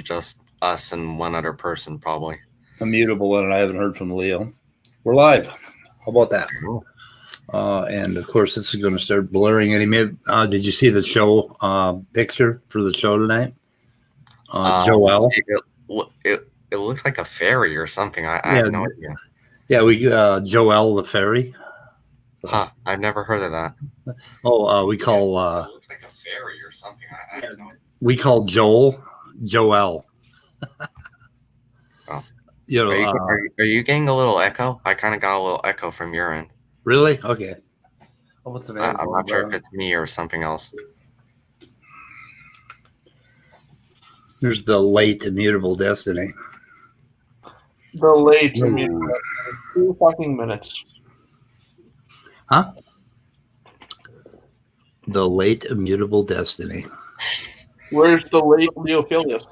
just us and one other person, probably. A mutable one, and I haven't heard from Leo. We're live. How about that? Cool. And of course, this is going to start blurring. Did you see the show picture for the show tonight? Joelle. It looked like a fairy or something. I have no idea. Yeah, Joelle the fairy. Huh? I've never heard of that. Oh, we call. It looked like a fairy or something. I have no idea. We call Joelle. Oh. You know, are you getting a little echo? I kind of got a little echo from your end. Really? Okay. I'm not sure if it's me or something else. There's the late immutable destiny. The late immutable destiny. 2 fucking minutes. Huh? The late immutable destiny. Where's the late Leophilius?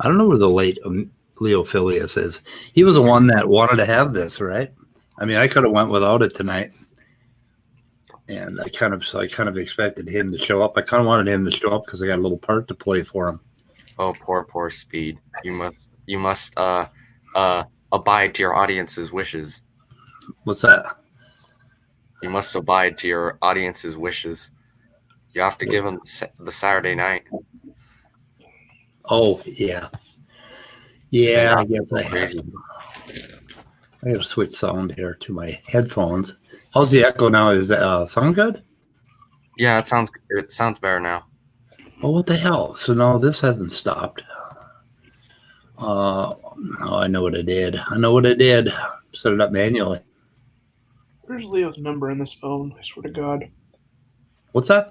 I don't know where the late Leophilius is. He was the one that wanted to have this, right? I mean, I could have went without it tonight, and I kind of expected him to show up. I kind of wanted him to show up because I got a little part to play for him. Oh, poor Speed. You must abide to your audience's wishes. What's that? You must abide to your audience's wishes. You have to give them the Saturday night. Oh, yeah. Yeah, I guess I have to. I got to switch sound here to my headphones. How's the echo now? Is that sound good? Yeah, it sounds better now. Oh, what the hell? So no, this hasn't stopped. Oh, I know what I did. Set it up manually. Where's Leo's number in this phone? I swear to God. What's that?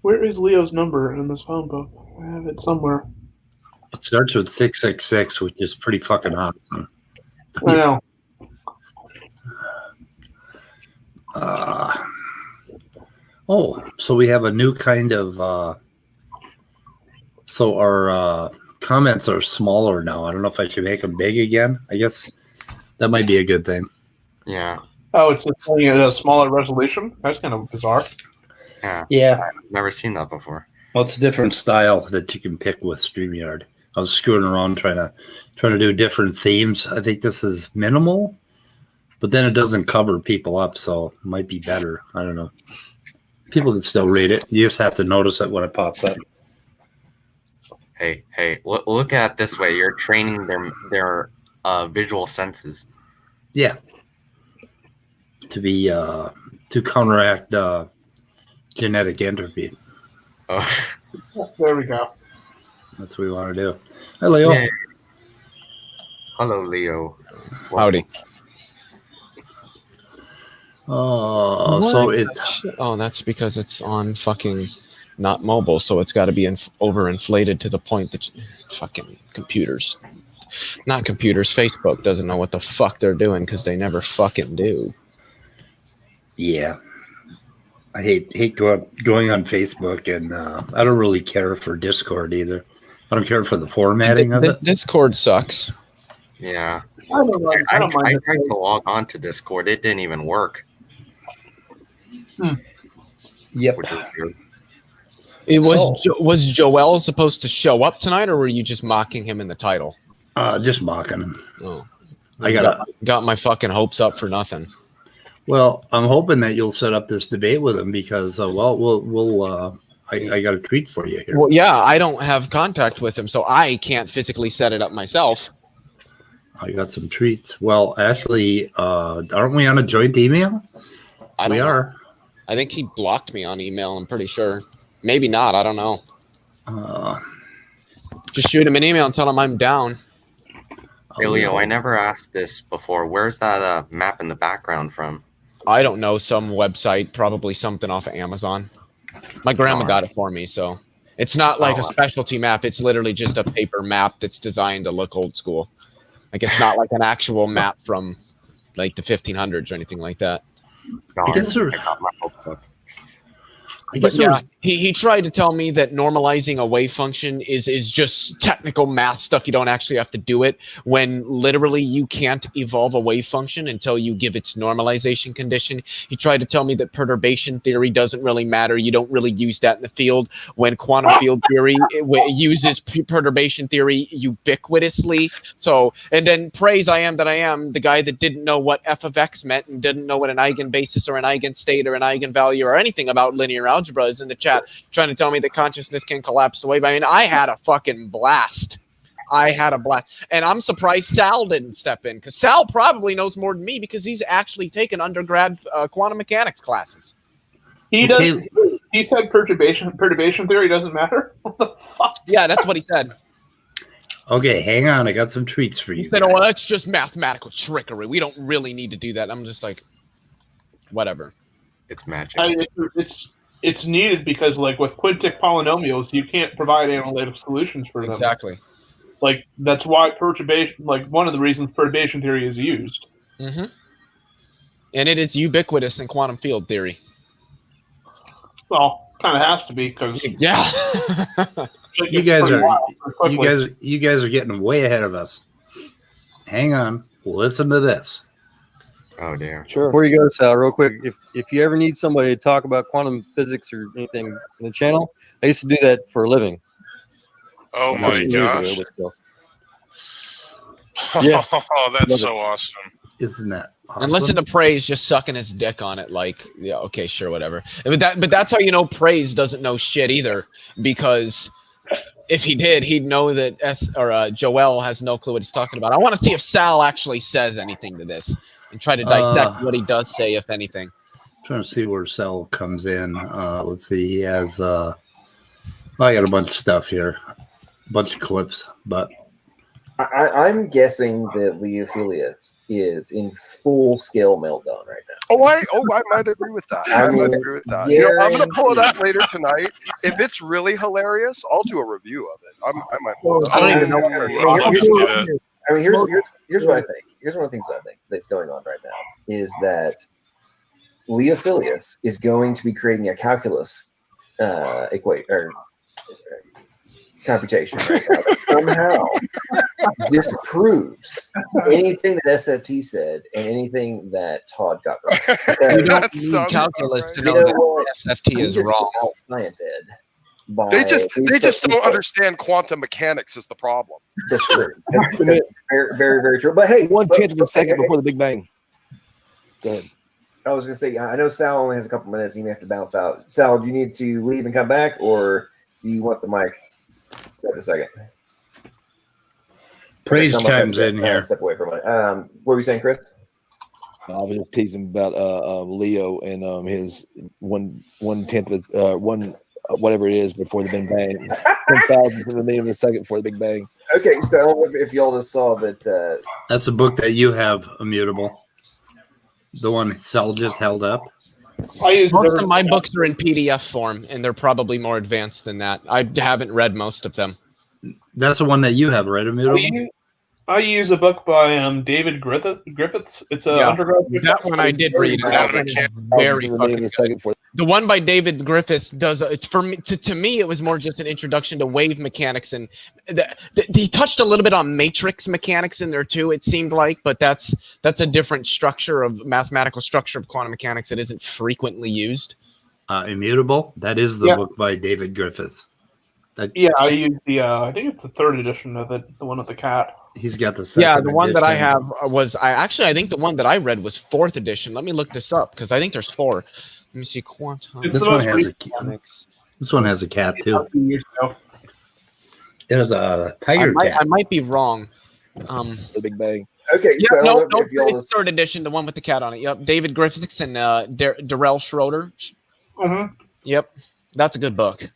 Where is Leo's number in this phone book? I have it somewhere. It starts with 666, which is pretty fucking awesome. I know. So we have a new kind of. So our comments are smaller now. I don't know if I should make them big again. I guess that might be a good thing. Yeah. Oh, it's just playing at a smaller resolution? That's kind of bizarre. Yeah. I've never seen that before. Well, it's a different style that you can pick with StreamYard. I was screwing around trying to do different themes. I think this is minimal, but then it doesn't cover people up, so it might be better. I don't know. People can still read it. You just have to notice it when it pops up. Hey, look at it this way. You're training their visual senses. Yeah. To be to counteract genetic entropy. Oh. There we go. That's what we want to do. Hi, Leo. Yay. Hello, Leo. Howdy. Oh, so it's... Oh, that's because it's on fucking not mobile, so it's got to be overinflated to the point that fucking computers... Not computers, Facebook doesn't know what the fuck they're doing because they never fucking do. Yeah. I hate going on Facebook, and I don't really care for Discord either. I don't care for the formatting of it. Discord sucks. Yeah. I don't mind. I tried to log on to Discord. It didn't even work. Yep. Which is weird. Was Joelle supposed to show up tonight, or were you just mocking him in the title? Just mocking him. Oh. I got my fucking hopes up for nothing. Well, I'm hoping that you'll set up this debate with him because, I got a treat for you here. Well, yeah, I don't have contact with him, so I can't physically set it up myself. I got some treats. Well, actually, aren't we on a joint email? We are. I think he blocked me on email, I'm pretty sure. Maybe not, I don't know. Just shoot him an email and tell him I'm down. Hey, Leo, I never asked this before. Where's that map in the background from? I don't know, some website, probably something off of Amazon. My grandma got it for me, so it's not like a specialty map. It's literally just a paper map that's designed to look old school. Like it's not like an actual map from like the 1500s or anything like that. I guess yeah, he tried to tell me that normalizing a wave function is just technical math stuff. You don't actually have to do it, when literally you can't evolve a wave function until you give its normalization condition. He tried to tell me that perturbation theory doesn't really matter. You don't really use that in the field, when quantum field theory uses perturbation theory ubiquitously. So, and then praise I am that I am, the guy that didn't know what f of x meant and didn't know what an eigenbasis or an eigenstate or an eigenvalue or anything about linear algebra is in the chat, trying to tell me that consciousness can collapse the wave. I mean, I had a fucking blast. And I'm surprised Sal didn't step in, because Sal probably knows more than me, because he's actually taken undergrad quantum mechanics classes. He does. He said perturbation theory doesn't matter. What the fuck? Yeah, that's what he said. Okay, hang on. I got some treats for you. He said, "Oh, that's just mathematical trickery. We don't really need to do that." I'm just like, whatever. It's magic. It's needed because, like, with quintic polynomials, you can't provide analytic solutions for them. Exactly. Like, that's why perturbation, like, one of the reasons perturbation theory is used. Mm-hmm. And it is ubiquitous in quantum field theory. Well, kind of has to be, because yeah. you guys are getting way ahead of us. Hang on. Listen to this. Oh dear. Sure. Before you go, Sal, real quick, if you ever need somebody to talk about quantum physics or anything in the channel, I used to do that for a living. Oh my gosh. Yeah. Oh, that's so awesome. Isn't that awesome? And listen to Praise just sucking his dick on it, like, yeah, okay, sure, whatever. But that's how you know Praise doesn't know shit either, because if he did, he'd know that Joelle has no clue what he's talking about. I want to see if Sal actually says anything to this and try to dissect what he does say, if anything. Trying to see where Sal comes in. Let's see. He has. I got a bunch of stuff here, a bunch of clips, but I'm guessing that Leophilius is in full-scale meltdown right now. Oh, I might agree with that. I might agree with that. You know, I'm going to pull that later tonight. If it's really hilarious, I'll do a review of it. I might pull it. I don't even know what Here's what I think. Here's one of the things that I think that's going on right now is that Leophilius is going to be creating a calculus computation right now that somehow disproves anything that SFT said and anything that Todd got right. Okay? You don't need calculus to know that SFT is wrong. They just don't understand quantum mechanics is the problem. That's true. That's very, very, very true. But hey, 1/10 of a second before the Big Bang. Go ahead. I was going to say, I know Sal only has a couple minutes. You may have to bounce out. Sal, do you need to leave and come back, or do you want the mic? Wait a second. Praise chimes in here. Step away from it. What were you saying, Chris? I was just teasing about Leo and his 1/10 of whatever it is before the Big Bang. 10,000th of a million of a second before the Big Bang. Okay, so if y'all just saw that, that's a book that you have, Immutable. The one Sal just held up. Most of my books are in PDF form, and they're probably more advanced than that. I haven't read most of them. That's the one that you have, right, Immutable? I use a book by David Griffiths. It's a undergrad. That one I did read. That one is very fucking good. The one by David Griffiths does. It's for me. To me, it was more just an introduction to wave mechanics, and he touched a little bit on matrix mechanics in there too. It seemed like, but that's a different structure of mathematical structure of quantum mechanics that isn't frequently used. Immutable. That is the book by David Griffiths. I use the. I think it's the third edition of it, the one with the cat. He's got the second. Yeah, the one that I have was I think the one that I read was 4th edition. Let me look this up because I think there's 4. Let me see. Quantum. This one has a cat too. There's a tiger cat. I might be wrong. The Big Bang. Okay. Yeah, no, it's 3rd edition, the one with the cat on it. Yep, David Griffiths and Darrell Schroeder. Mm-hmm. Yep, that's a good book.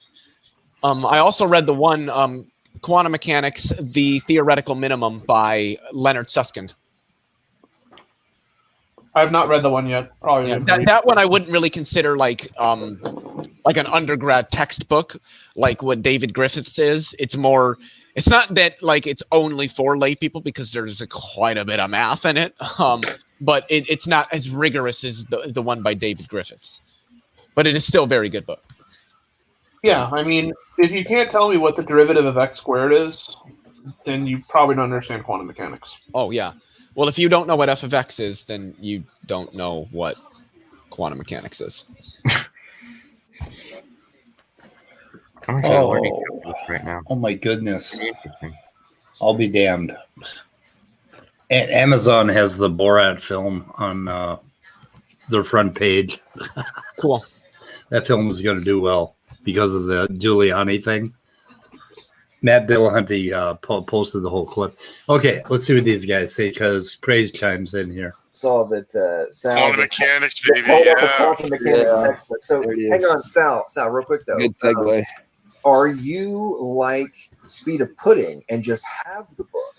I also read the one. Quantum Mechanics, The Theoretical Minimum by Leonard Susskind. I have not read the one yet. That one I wouldn't really consider like an undergrad textbook, like what David Griffiths is. It's not that like it's only for lay people because there's quite a bit of math in it. But it's not as rigorous as the one by David Griffiths. But it is still a very good book. Yeah, I mean, if you can't tell me what the derivative of x squared is, then you probably don't understand quantum mechanics. Oh, yeah. Well, if you don't know what f of x is, then you don't know what quantum mechanics is. I'm actually learning this right now. Oh my goodness. Interesting. I'll be damned. Amazon has the Borat film on their front page. Cool. That film is going to do well because of the Giuliani thing. Matt Dillahunty posted the whole clip. Okay, let's see what these guys say because Praise chimes in here. Saw that Sal. Quantum mechanics, baby. Quantum mechanics textbook. So hang on, Sal, real quick though. Good segue. Are you like Speed of Pudding and just have the book?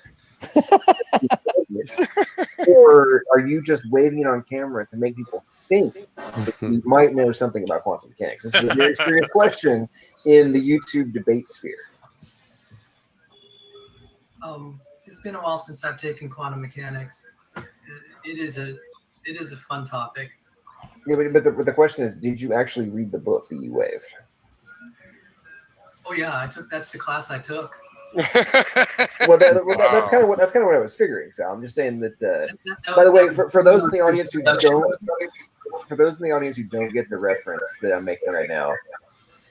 Or are you just waving it on camera to make people think that you might know something about quantum mechanics? This is a very serious question in the YouTube debate sphere. It's been a while since I've taken quantum mechanics. It is a fun topic. Yeah, but the question is, did you actually read the book that you waved? Oh yeah, that's the class I took. That's kind of what I was figuring. So I'm just saying that. By the way, for those in the audience who don't get the reference that I'm making right now,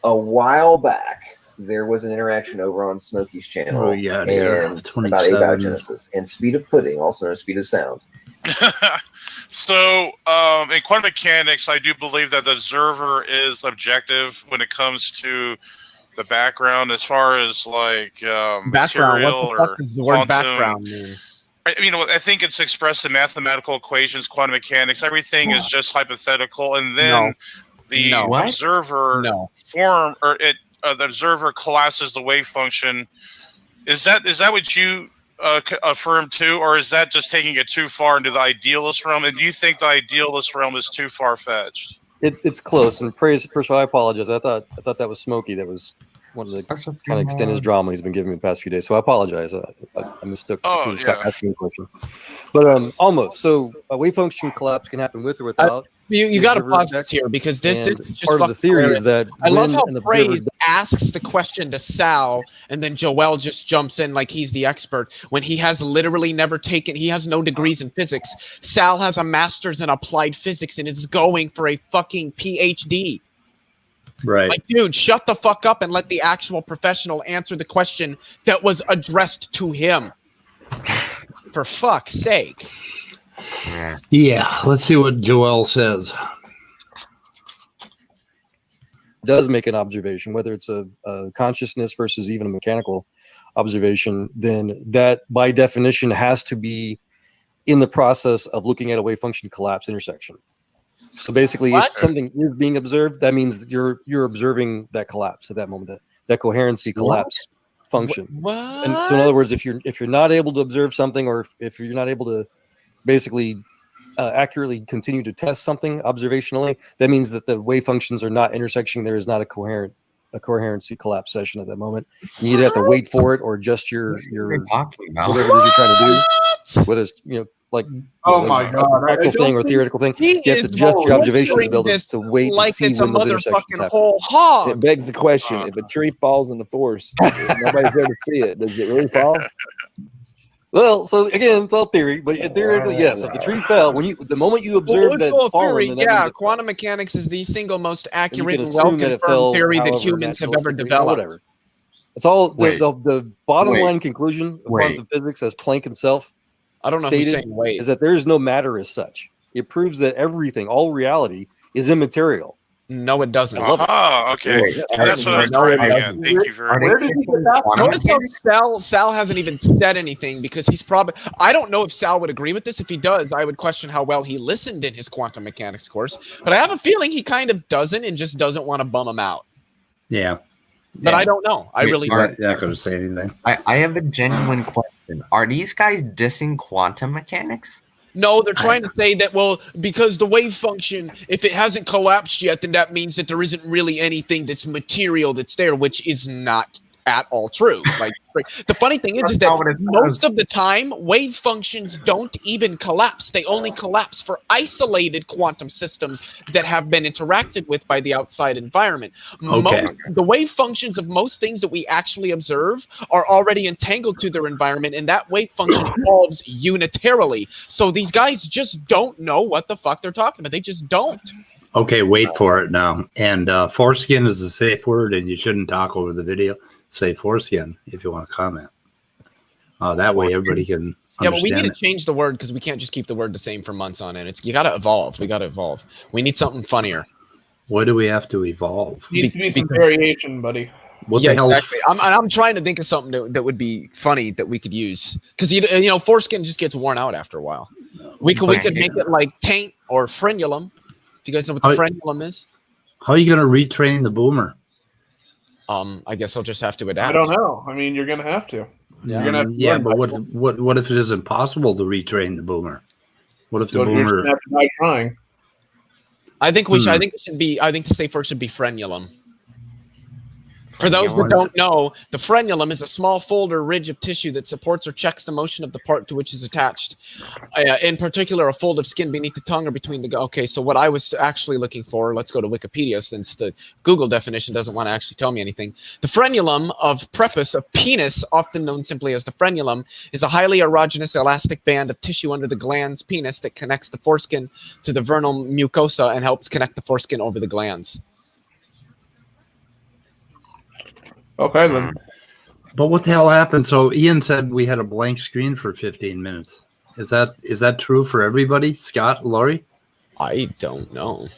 a while back there was an interaction over on Smokey's channel. Oh yeah, and about abiogenesis and Speed of Pudding, also known as Speed of Sound. So, in quantum mechanics, I do believe that the observer is objective when it comes to the background, as far as like material what the fuck does the word background mean? I think it's expressed in mathematical equations, quantum mechanics. Everything is just hypothetical, and then the observer form or it. The observer collapses the wave function. Is that what you affirm too, or is that just taking it too far into the idealist realm? And do you think the idealist realm is too far fetched? It's close. And first of all, I apologize. I thought that was Smokey that was wanted to kind of extend his drama he's been giving me the past few days. So I apologize. I mistook. Asking a question. But almost. So a wave function collapse can happen with or without. You got to pause this here because this is just part of the theory is that I love how Praise asks the question to Sal and then Joelle just jumps in like he's the expert when he has literally never taken. He has no degrees in physics. Sal has a master's in applied physics and is going for a fucking PhD. Right. Like, dude, shut the fuck up and let the actual professional answer the question that was addressed to him. For fuck's sake. Yeah, let's see what Joelle says. Does make an observation, whether it's a consciousness versus even a mechanical observation, then that by definition has to be in the process of looking at a wave function collapse intersection. So basically, if something is being observed, that means that you're observing that collapse at that moment, that coherency collapse function. And so in other words, if you're not able to observe something, or if you're not able to basically accurately continue to test something observationally, that means that the wave functions are not intersecting. There is not a coherency collapse session at that moment. You either have to wait for it or adjust your whatever it is you're trying to do, whether it's like my god, practical thing or theoretical thing. You have to adjust your observations to be able to wait and see when those intersections happen. It begs the question: if a tree falls in the forest, nobody's there to see it. Does it really fall? Well, so again, it's all theory, but theoretically, yes. If the tree fell, the moment you observe that it's fallen, then quantum mechanics is the single most accurate and well-confirmed theory that humans have ever developed. Whatever. It's all the bottom line conclusion of quantum physics, as Planck himself stated, is that there is no matter as such. It proves that everything, all reality, is immaterial. No, it doesn't. Okay. That's what I was driving at. Thank you very much. Notice how Sal hasn't even said anything because he's probably... I don't know if Sal would agree with this. If he does, I would question how well he listened in his quantum mechanics course. But I have a feeling he kind of doesn't and just doesn't want to bum him out. Yeah. But I don't know. I really don't. I'm not going to say anything. I have a genuine question. Are these guys dissing quantum mechanics? No, they're trying to say that, well, because the wave function, if it hasn't collapsed yet, then that means that there isn't really anything that's material that's there, which is not at all true. Like the funny thing is that most of the time wave functions don't even collapse. They only collapse for isolated quantum systems that have been interacted with by the outside environment. The wave functions of most things that we actually observe are already entangled to their environment, and that wave function evolves unitarily. So these guys just don't know what the fuck they're talking about. They just don't. Okay, wait for it now. And foreskin is a safe word, and you shouldn't talk over the video. Say foreskin if you want to comment. That way everybody can understand. Yeah, but we need to change the word because we can't just keep the word the same for months on end. You got to evolve. We got to evolve. We need something funnier. Why do we have to evolve? Needs to be some variation, buddy. What the hell? Exactly. I'm trying to think of something that would be funny that we could use because you know foreskin just gets worn out after a while. We could make it like taint or frenulum. If you guys know what the frenulum is. How are you going to retrain the boomer? I guess I'll just have to adapt. I don't know. I mean, you're going to have to. Yeah, but what if it is impossible to retrain the boomer? What if the boomer? You're gonna have to die trying. I think we should. I think it should be. I think the safe word should be frenulum. For those that don't know, the frenulum is a small fold or ridge of tissue that supports or checks the motion of the part to which is attached. In particular, a fold of skin beneath the tongue or between the... Okay, so what I was actually looking for, let's go to Wikipedia since the Google definition doesn't want to actually tell me anything. The frenulum of preface of penis, often known simply as the frenulum, is a highly erogenous elastic band of tissue under the glans penis that connects the foreskin to the vernal mucosa and helps connect the foreskin over the glans. Okay, then. But what the hell happened? So Ian said we had a blank screen for 15 minutes. Is that true for everybody? Scott, Laurie? I don't know.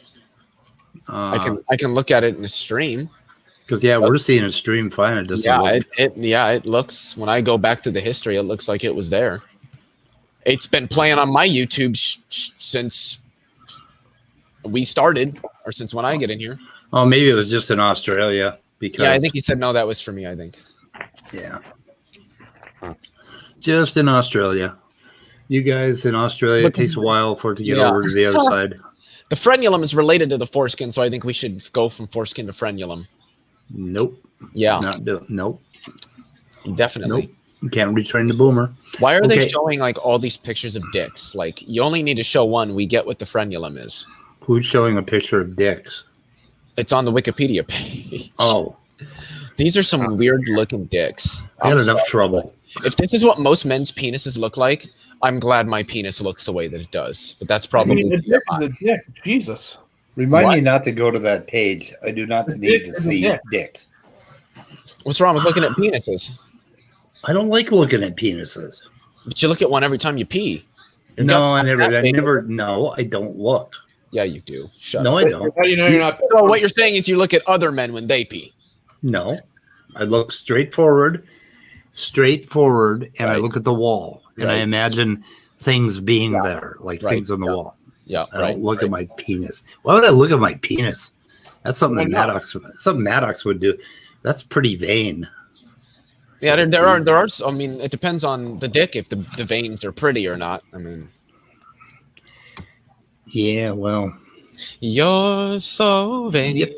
I can look at it in a stream. Because we're seeing a stream fine. It doesn't. It looks. When I go back to the history, it looks like it was there. It's been playing on my YouTube since we started, or since when I get in here. Oh, maybe it was just in Australia. Because, I think he said no. That was for me. I think. Yeah. Just in Australia. You guys in Australia, it takes a while for it to get over to the other side. The frenulum is related to the foreskin, so I think we should go from foreskin to frenulum. Nope. Yeah. Nope. Definitely. Nope. You can't retrain the boomer. Why are they showing like all these pictures of dicks? Like you only need to show one. We get what the frenulum is. Who's showing a picture of dicks? It's on the Wikipedia page. Oh. These are some weird looking dicks. I had enough trouble. If this is what most men's penises look like, I'm glad my penis looks the way that it does. But that's probably the dick. Jesus. Remind me not to go to that page. I do not need to see dicks. What's wrong with looking at penises? I don't like looking at penises. But you look at one every time you pee. I never. No, I don't look. Yeah, you do. Shut up. I don't. How do you know you're not? So what you're saying is you look at other men when they pee. No, I look straight forward, and I look at the wall, and I imagine things being there, like things on the wall. Yeah, I don't look at my penis. Why would I look at my penis? That's something Maddox would do. That's pretty vain. Yeah, there are. I mean, it depends on the dick if the veins are pretty or not. I mean. Yeah, well. You're so vain. Yep.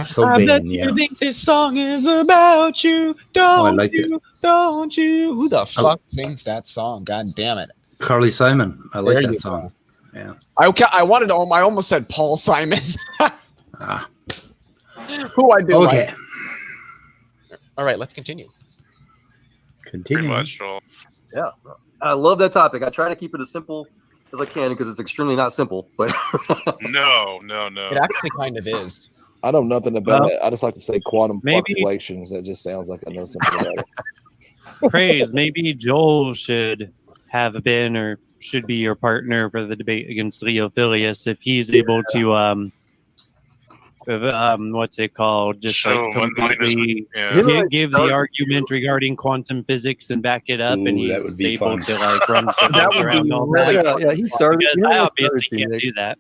So vain, you think this song is about you. Don't you? Who the fuck sings that song? God damn it. Carly Simon. I like that song. Go. Yeah. I almost said Paul Simon. Who I do like. All right, let's continue. Pretty much, Joel. Yeah. I love that topic. I try to keep it as simple as I can because it's extremely not simple, but no. It actually kind of is. I know nothing about it. I just like to say quantum populations. That just sounds like I know something about it. Praise. Maybe Joel should have been or should be your partner for the debate against Leo Filius if he's able to what's it called? Just like completely give the argument regarding quantum physics and back it up, and he's able to like run stuff around all that. Yeah, he started. Because I obviously can't do that.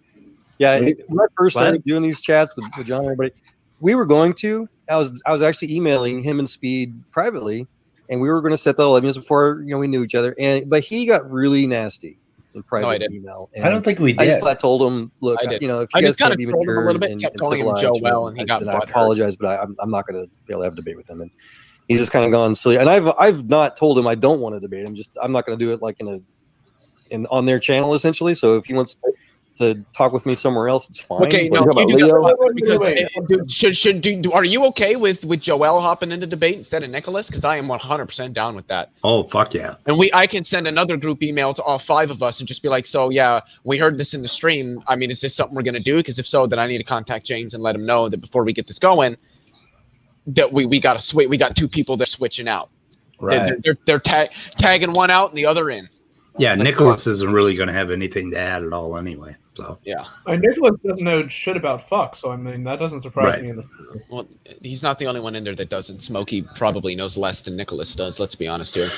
Yeah, when I first started doing these chats with John and everybody, we were going to. I was actually emailing him and Speed privately, and we were going to set the limits before we knew each other. But he got really nasty, in private didn't. email. I don't think we did. I just told him, look, I did. you know, if I you just guys kinda can't be trolled him a mature little bit, and kept calling him civilized, Joelle, and he got then I butthurt. apologize, but I'm not going to be able to have a debate with him. And he's just kind of gone silly. And I've not told him I don't want to debate him. I'm not going to do it like on their channel essentially. So if he wants to talk with me somewhere else, it's fine. Okay, but- no, you do that because dude, are you okay with Joelle hopping into debate instead of Nicholas? Because I am 100% down with that. Oh, fuck yeah. And I can send another group email to all 5 of us and just be like, so yeah, we heard this in the stream. I mean, is this something we're gonna do? Because if so, then I need to contact James and let him know that before we get this going, that we got to switch. We got 2 people that are switching out. Right. They're tagging one out and the other in. Yeah, Nicholas isn't really going to have anything to add at all anyway. So yeah, Nicholas doesn't know shit about fuck, so I mean that doesn't surprise Right. me in this. Well, he's not the only one in there that doesn't. Smokey probably knows less than Nicholas does. Let's be honest here.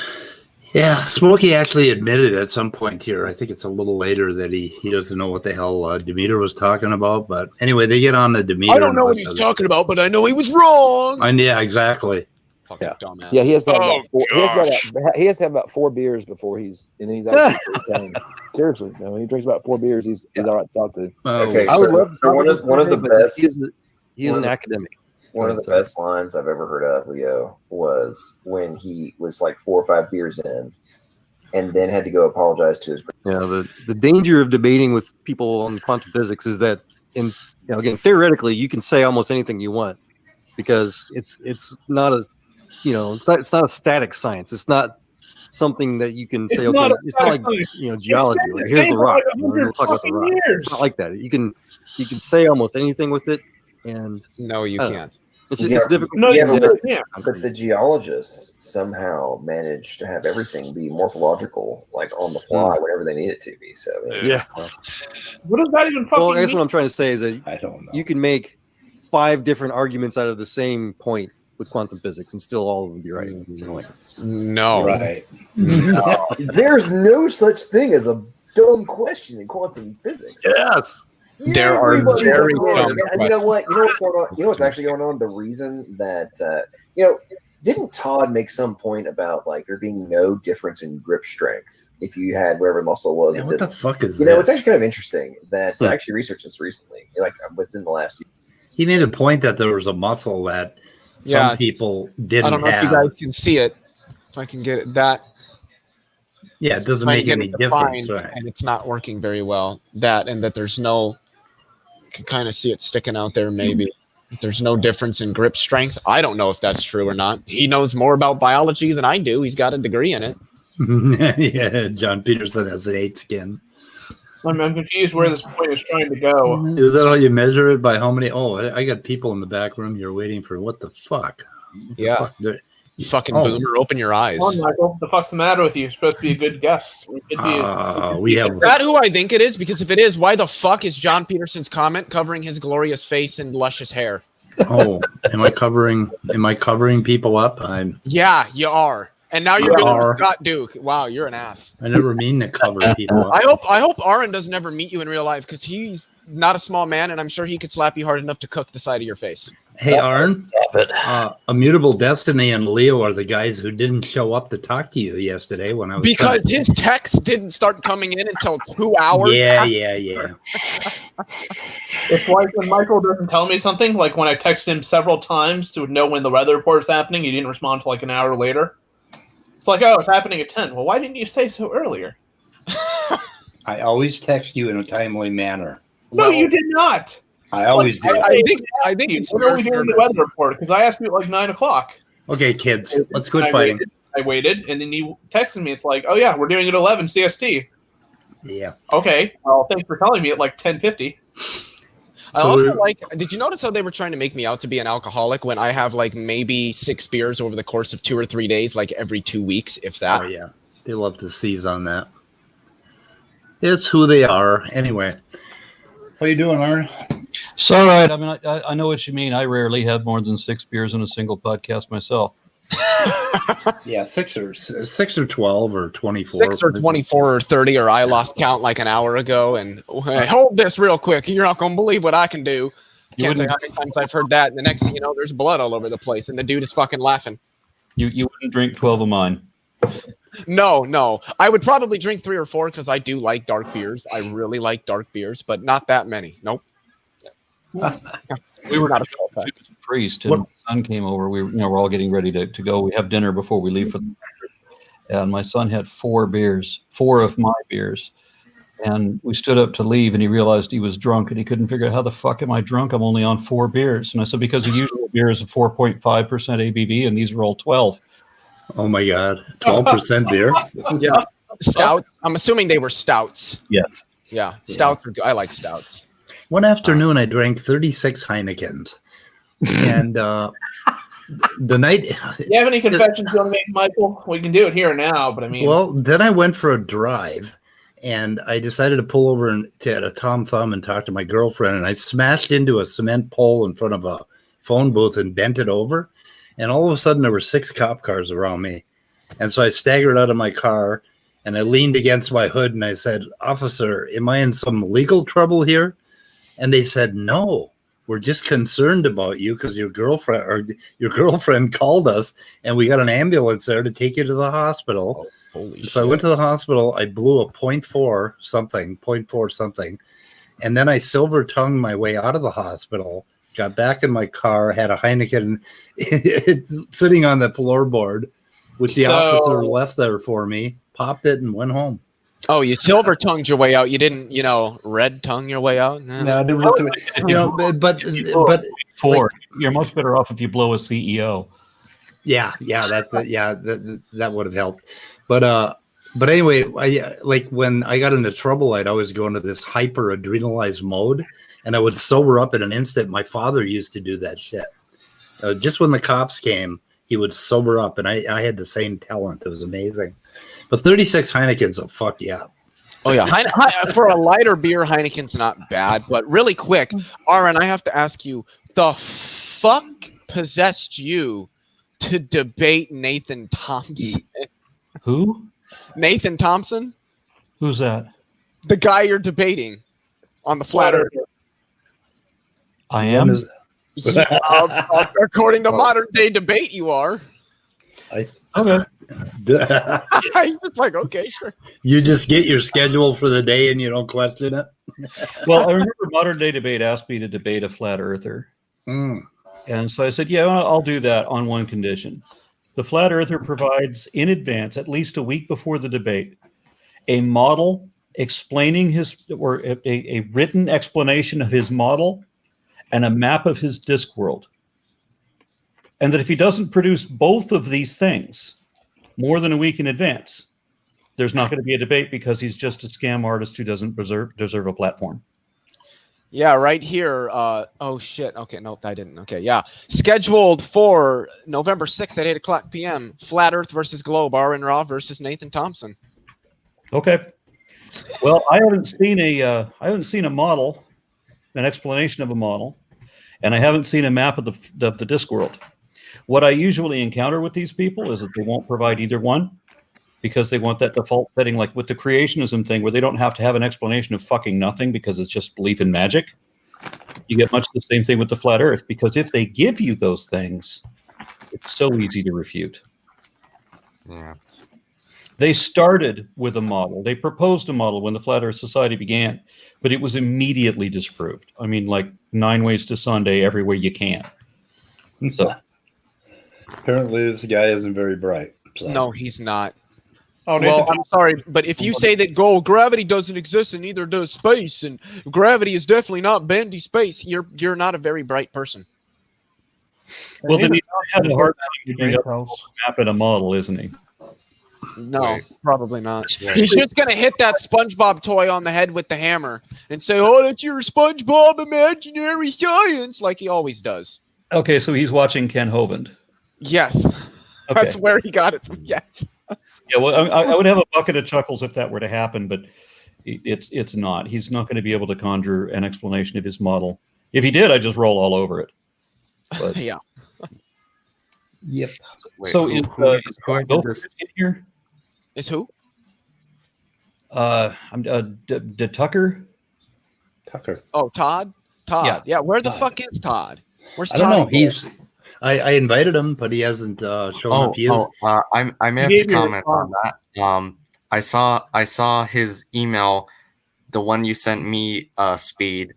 yeah, Smokey actually admitted at some point here, I think it's a little later, that he doesn't know what the hell Demeter was talking about. But anyway, they get on the Demeter. I don't know what he's talking about, but I know he was wrong. And yeah, exactly. Fucking dumbass. Yeah, he has to have Oh, he has to have about 4 beers before he's actually pretty seriously. No, when he drinks about 4 beers, he's all right to talk to. Okay, I would so, love to so talk one with of the him, but best. he is an academic. One of the Sorry. best lines I've ever heard of Leo was when he was like 4 or 5 beers in, and then had to go apologize to his. Yeah, the danger of debating with people on quantum physics is that, again, theoretically, you can say almost anything you want because it's not a, it's not a static science. It's not something that you can say. It's not like geology. been Like, the here's same the for rock. like We'll talk about the 100 rock. years. It's not like that. You can say almost anything with it, and No, you I don't can't. it's Yeah. difficult. No, Yeah, you but- really can't. But the geologists somehow managed to have everything be morphological, like on the fly, whenever they need it to be. So Yeah. What does that even fucking Well, I guess mean? what I'm trying to say is that I don't know. you can make 5 different arguments out of the same point with quantum physics, and still all of them be right. So, like, No. Right. there's no such thing as a dumb question in quantum physics. yes. There are Everybody's very up there. dumb And you know what? You know what's going on? You know what's actually going on? The reason that didn't Todd make some point about like there being no difference in grip strength if you had whatever muscle was? Yeah, what the fuck is You know, this? it's actually kind of interesting that I actually researched this recently, like within the last year. He made a point that there was a muscle that Yeah. some people didn't I don't know have. if you guys can see it. If I can get it, that. Yeah, it doesn't trying to make get any it difference, defined, right? and it's not working very well. That and that there's no. You can kind of see it sticking out there. Maybe there's no difference in grip strength. I don't know if that's true or not. He knows more about biology than I do. He's got a degree in it. Yeah, John Peterson has an 8 skin. I'm confused where this point is trying to go. Is that how you measure it? By how many? Oh, I got people in the back room. You're waiting for what the fuck? What the Yeah. fuck? You fucking Oh. boomer, open your eyes. Come on, Michael. What the fuck's the matter with you? You're supposed to be a good guest. We have. Is that who I think it is? Because if it is, why the fuck is John Peterson's comment covering his glorious face and luscious hair? Oh, am I covering people up? Yeah, you are. And now you're doing Scott Duke. Wow, you're an ass. I never mean to cover people up. I hope Aaron doesn't ever meet you in real life because he's not a small man, and I'm sure he could slap you hard enough to cook the side of your face. Hey, Arn, Immutable Destiny and Leo are the guys who didn't show up to talk to you yesterday when I was Because his text didn't start coming in until 2 hours. Yeah. It's like when Michael doesn't tell me something, like when I text him several times to know when the weather report is happening, he didn't respond till like an hour later. It's like, oh, it's happening at 10. Well, why didn't you say so earlier? I always text you in a timely manner. No, you did not. I always do. I think it's when are we doing the weather report? Because I asked you at like 9 o'clock. Okay, kids, let's quit I fighting. waited, and then you texted me. It's like, oh yeah, we're doing it at 11 CST. Yeah. Okay. Well, thanks for telling me at like 10:50. I also like. Did you notice how they were trying to make me out to be an alcoholic when I have like maybe 6 beers over the course of 2 or 3 days, like every 2 weeks, if that? Oh yeah, they love to seize on that. It's who they are. Anyway, how you doing, Arn? It's all right. I mean, I know what you mean. I rarely have more than 6 beers in a single podcast myself. Yeah, 6 or 12 or 24. 6 or 24 or 30, or I lost count like an hour ago. And hey, hold this real quick. You're not going to believe what I can do. Can't say how many times I've heard that. And the next thing you know, there's blood all over the place. And the dude is fucking laughing. You wouldn't drink 12 of mine. No. I would probably drink 3 or 4 because I do like dark beers. I really like dark beers, but not that many. Nope. We were not a priest, and my son came over. We're all getting ready to go. We have dinner before we leave for the and my son had 4 beers, 4 of my beers. And we stood up to leave, and he realized he was drunk, and he couldn't figure out how the fuck am I drunk? I'm only on 4 beers. And I said, because the usual beer is a 4.5% ABV, and these are all 12. Oh my God, 12% beer? Yeah, stout. I'm assuming they were stouts. Yes. Yeah, stouts are good. I like stouts. One afternoon, I drank 36 Heinekens, and the night. You have any confessions you want to make, Michael? We can do it here and now, but I mean. Well, then I went for a drive. And I decided to pull over to a Tom Thumb and talk to my girlfriend. And I smashed into a cement pole in front of a phone booth and bent it over. And all of a sudden, there were 6 cop cars around me. And so I staggered out of my car and I leaned against my hood and I said, "Officer, am I in some legal trouble here?" And they said, "No, we're just concerned about you because your girlfriend called us and we got an ambulance there to take you to the hospital." Holy so shit. I went to the hospital. I blew a 0.4 something. And then I silver tongued my way out of the hospital, got back in my car, had a Heineken sitting on the floorboard, which the officer left there for me, popped it and went home. Oh, you silver tongued your way out. You didn't, red tongue your way out? No, but you're much better off if you blow a CEO. Yeah, that would have helped. But anyway, when I got into trouble, I'd always go into this hyper adrenalized mode, and I would sober up in an instant. My father used to do that shit. Just when the cops came, he would sober up, and I had the same talent. It was amazing. But 36 Heinekens will fuck you up. Oh yeah, for a lighter beer, Heineken's not bad. But really quick, Aaron, I have to ask you: the fuck possessed you to debate Nathan Thompson? Who? Nathan Thompson? Who's that? The guy you're debating on the flat earth. I am? According to modern day debate, you are. Okay. He's just like, okay, sure. You just get your schedule for the day and you don't question it? Well, I remember modern day debate asked me to debate a flat earther. And so I said, yeah, I'll do that on one condition. The flat earther provides in advance, at least a week before the debate, a model explaining a written explanation of his model and a map of his disk world. And that if he doesn't produce both of these things more than a week in advance, there's not going to be a debate because he's just a scam artist who doesn't deserve a platform. Yeah, right here. Oh, shit. Okay, nope, I didn't. Okay, yeah. Scheduled for November 6th at 8 o'clock p.m. Flat Earth versus Globe. Aaron Raw versus Nathan Thompson. Okay. Well, I haven't seen a model, an explanation of a model, and I haven't seen a map of the disk world. What I usually encounter with these people is that they won't provide either one because they want that default setting, like with the creationism thing, where they don't have to have an explanation of fucking nothing because it's just belief in magic. You get much the same thing with the flat earth, because if they give you those things, it's so easy to refute. Yeah. They started with a model. They proposed a model when the Flat Earth Society began, but it was immediately disproved. I mean, like 9 ways to Sunday everywhere you can. So apparently this guy isn't very bright. So. No, he's not. Oh, well, I'm sorry, but if you say that gravity doesn't exist and neither does space, and gravity is definitely not bendy space, you're not a very bright person. Well, then he had a hard time getting up a map and a model, isn't he? No, probably not. He's just going to hit that SpongeBob toy on the head with the hammer and say, "Oh, that's your SpongeBob imaginary science," like he always does. Okay, so he's watching Ken Hovind. Yes. Okay. That's where he got it from. Yes. Yeah, well, I would have a bucket of chuckles if that were to happen, but it's not. He's not going to be able to conjure an explanation of his model. If he did, I'd just roll all over it. But, yeah. Yep. Wait, so who is in here? Is who? I'm Tucker. Tucker. Oh, Todd. Yeah. Where the fuck is Todd? Where's Todd? I don't know. I invited him, but he hasn't shown up. He is. I may have to comment on that. I saw his email, the one you sent me, Speed.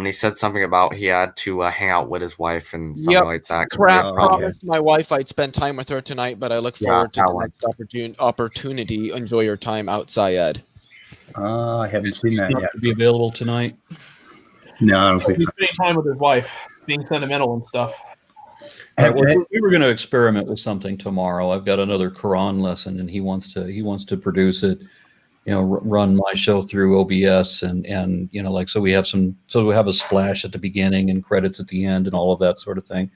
He said something about he had to hang out with his wife and something like that. Promised my wife I'd spend time with her tonight, but I look forward to the next opportunity. Enjoy your time out, Syed. I haven't seen that yet. To be available tonight? No, I don't think He's so. spending time with his wife, being sentimental and stuff. We were going to experiment with something tomorrow. I've got another Quran lesson, and he wants to produce it. Run my show through OBS and so we have a splash at the beginning and credits at the end and all of that sort of thing,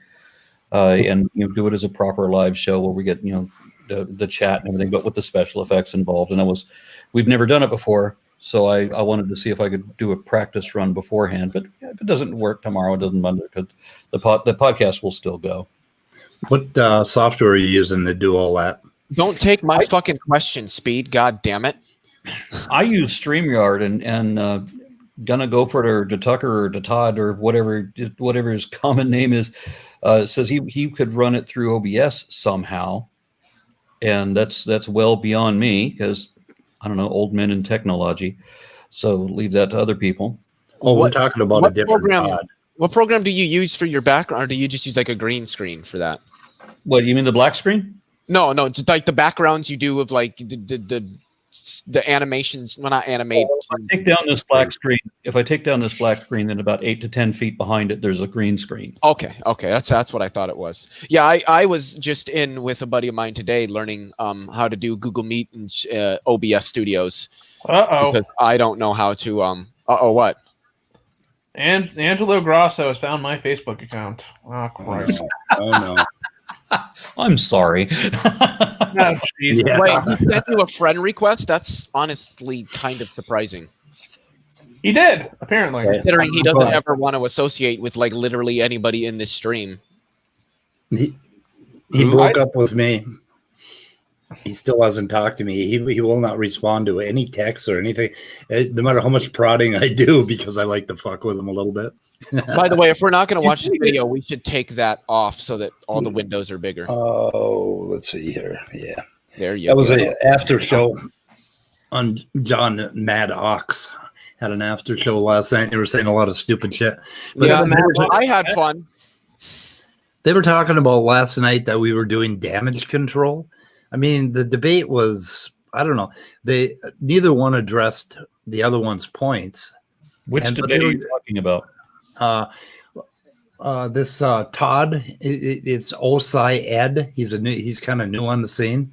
and do it as a proper live show where we get the chat and everything, but with the special effects involved. And we've never done it before, so I wanted to see if I could do a practice run beforehand. But if it doesn't work tomorrow, it doesn't matter because the podcast will still go. What software are you using to do all that? Don't take my fucking question, Speed. God damn it. I use StreamYard and gonna go for it, or to Tucker or to Todd or whatever his common name is, says he could run it through OBS somehow, and that's well beyond me because I don't know, old men in technology. So leave that to other people. We're talking about a different program. What program do you use for your background, or do you just use like a green screen for that? What, you mean the black screen? No, just like the backgrounds you do of like the animations. Well, not animate. If I take down this black screen, then about 8 to 10 feet behind it, there's a green screen. Okay, that's what I thought it was. Yeah, I was just in with a buddy of mine today, learning how to do Google Meet and OBS Studios. Because I don't know how to. What? And Angelo Grasso has found my Facebook account. Oh, Christ. Oh no. I'm sorry. No, Wait, he sent you a friend request? That's honestly kind of surprising. He did, apparently. Considering he doesn't ever want to associate with like literally anybody in this stream. He broke up with me. He still hasn't talked to me. He will not respond to any texts or anything, no matter how much prodding I do, because I like to fuck with him a little bit. By the way, if we're not going to watch this video, we should take that off so that all the windows are bigger. Oh, let's see here. Yeah. There you go. That was an after show on John Mad Ox. Had an after show last night. They were saying a lot of stupid shit. But yeah, I had fun. They were talking about last night that we were doing damage control. I mean, the debate was, I don't know. Neither one addressed the other one's points. Which debate are you talking about? This Todd, it's Osai Ed. He's kind of new on the scene,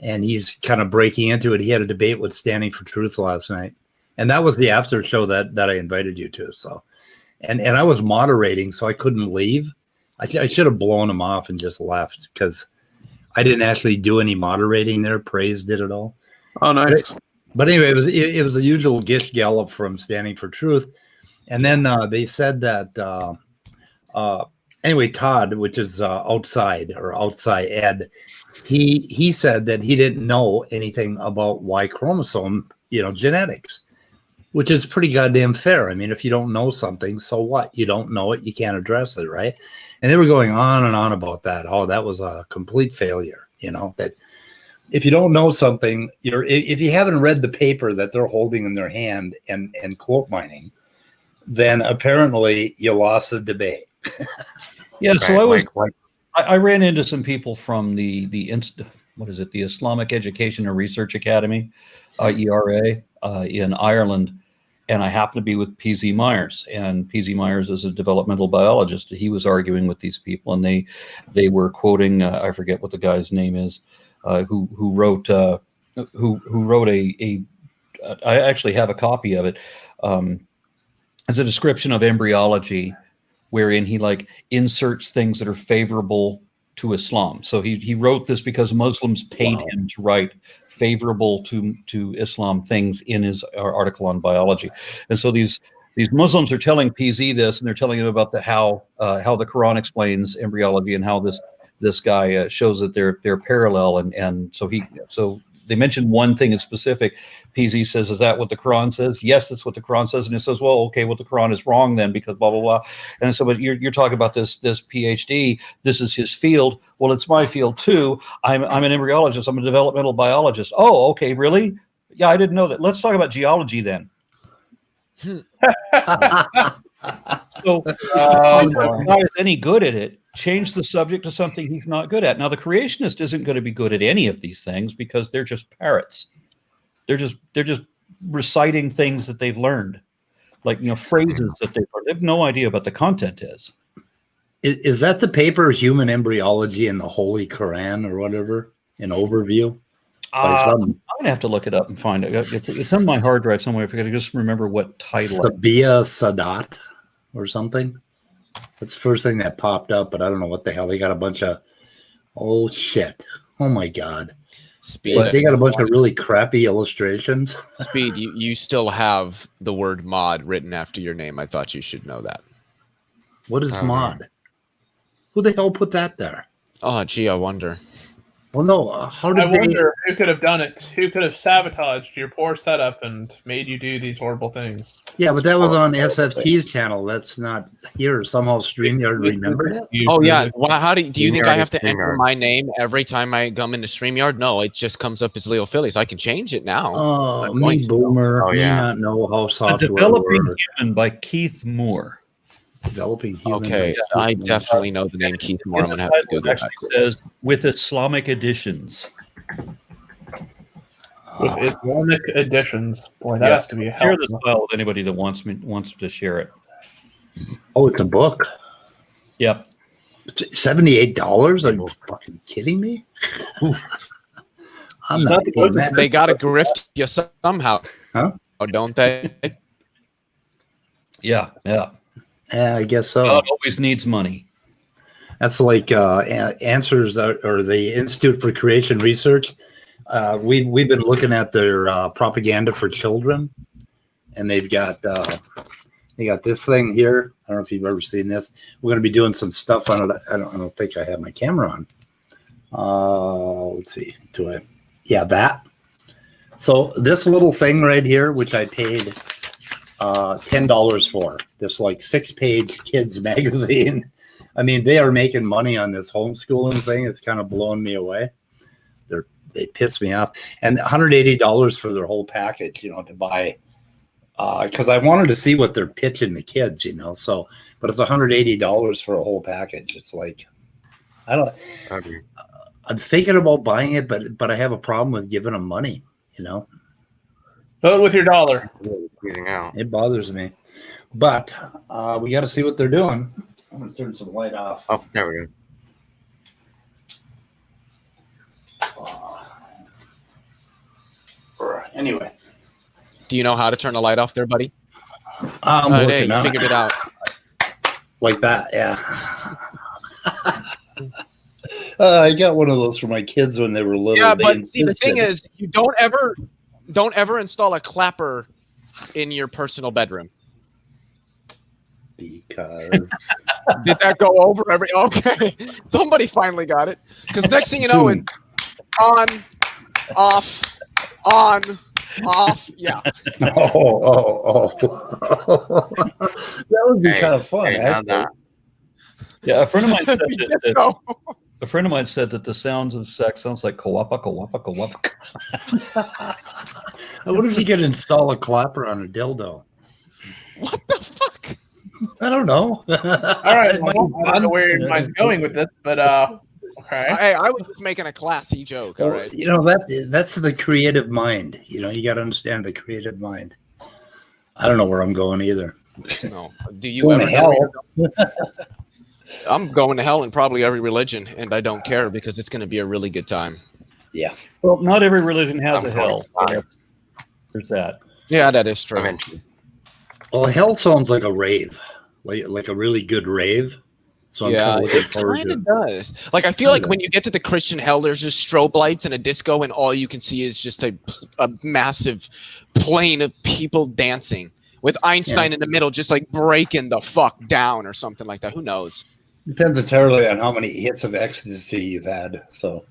and he's kind of breaking into it. He had a debate with Standing for Truth last night, and that was the after show that I invited you to. So, and I was moderating, so I couldn't leave. I should have blown him off and just left because I didn't actually do any moderating there. Praise did it all. Oh, nice. But anyway, it was the usual Gish Gallop from Standing for Truth. And then they said that anyway, Todd, which is outside Ed, he said that he didn't know anything about Y chromosome, genetics, which is pretty goddamn fair. I mean, if you don't know something, so what? You don't know it, you can't address it, right? And they were going on and on about that. Oh, that was a complete failure, that if you don't know something, if you haven't read the paper that they're holding in their hand and quote mining, then apparently you lost the debate. Yeah, so I ran into some people from the Islamic Education and Research Academy, ERA, in Ireland, and I happened to be with PZ Myers, and PZ Myers is a developmental biologist. He was arguing with these people, and they were quoting I forget what the guy's name is, who wrote I actually have a copy of it. It's a description of embryology wherein he inserts things that are favorable to Islam. So he wrote this because Muslims paid him to write favorable to Islam things in his article on biology. And so these Muslims are telling PZ this, and they're telling him about how the Quran explains embryology and how this guy shows that they're parallel. And so they mention one thing in specific. PZ says, "Is that what the Quran says?" Yes, that's what the Quran says. And it says, "Well, okay, well the Quran is wrong then because blah blah blah." And so, but you're talking about this PhD. This is his field. Well, it's my field too. I'm an embryologist. I'm a developmental biologist. Oh, okay, really? Yeah, I didn't know that. Let's talk about geology then. So, not as any good at it. Change the subject to something he's not good at. Now, the creationist isn't going to be good at any of these things because they're just parrots. They're just reciting things that they've learned, like phrases that they've learned. They have no idea what the content is. Is that the paper "Human Embryology in the Holy Quran" or whatever? An overview. I'm gonna have to look it up and find it. It's on my hard drive somewhere. If I could just remember what title. Sabia Sadat or something. That's the first thing that popped up, but I don't know what the hell. They got a bunch of shit. Oh my god. Speed. But they got a bunch of really crappy illustrations. Speed, you still have the word mod written after your name. I thought you should know that. What is mod? Who the hell put that there? Oh, gee, I wonder. Well, no. How did I wonder who could have done it? Who could have sabotaged your poor setup and made you do these horrible things? Yeah, but that was on SFT's channel. That's not here. Somehow StreamYard remembered it. Oh yeah. Well, how do you think I have to enter my name every time I come into StreamYard? No, it just comes up as Leo Phillies. I can change it now. Oh, me boomer. Me not know how software Developing works. Human by Keith Moore. Developing Human. Okay, I definitely know the name Keith Moore. I'm gonna have to Google that. It says with Islamic editions. With Islamic editions, boy, that has to be a share help. this file with anybody that wants to share it. Oh, it's a book. Yep. $78? Are you fucking kidding me? I'm not doing that. They gotta grift you somehow, huh? Oh, don't they? Yeah. Yeah, I guess so. God always needs money. That's like Answers or the Institute for Creation Research. We've been looking at their propaganda for children, and they've got this thing here. I don't know if you've ever seen this. We're going to be doing some stuff on it. I don't think I have my camera on. Let's see. Yeah, that. So this little thing right here, which I paid $10 for, this like 6-page kids magazine. I mean, they are making money on this homeschooling thing. It's kind of blowing me away. They piss me off. And $180 for their whole package, to buy, because I wanted to see what they're pitching the kids, so, but it's $180 for a whole package. It's like, I'm thinking about buying it, but I have a problem with giving them money, Vote with your dollar. It bothers me, but we got to see what they're doing. I'm going to turn some light off. Oh, there we go. Anyway, do you know how to turn the light off there, buddy? I'm hey, you figured it out. Like that, yeah. I got one of those for my kids when they were little. Yeah, but see, the thing is, you don't ever install a clapper in your personal bedroom. Because did that go over every? Okay, somebody finally got it. Because next thing you know, it's on, off, on, off. Yeah. Oh. That would be kind of fun. Yeah, a friend of mine said that. A friend of mine said that the sounds of sex sounds like kawapa, kawapa, kawapa. I wonder if you could install a clapper on a dildo. What the fuck? I don't know. All right, well, I don't know where your mind's going with this, but okay. Hey, I was just making a classy joke. All right. That's the creative mind. You got to understand the creative mind. I don't know where I'm going either. No. Do you ever know where you're going? I'm going to hell in probably every religion, and I don't care because it's going to be a really good time. Yeah. Well, not every religion has a hell. There's that. Yeah, that is true. Well, hell sounds like a rave, like a really good rave. So I'm kind of looking forward to it. It does. Like I feel like when you get to the Christian hell, there's just strobe lights and a disco, and all you can see is just a massive plane of people dancing with Einstein in the middle, just like breaking the fuck down or something like that. Who knows? Depends entirely on how many hits of ecstasy you've had. So.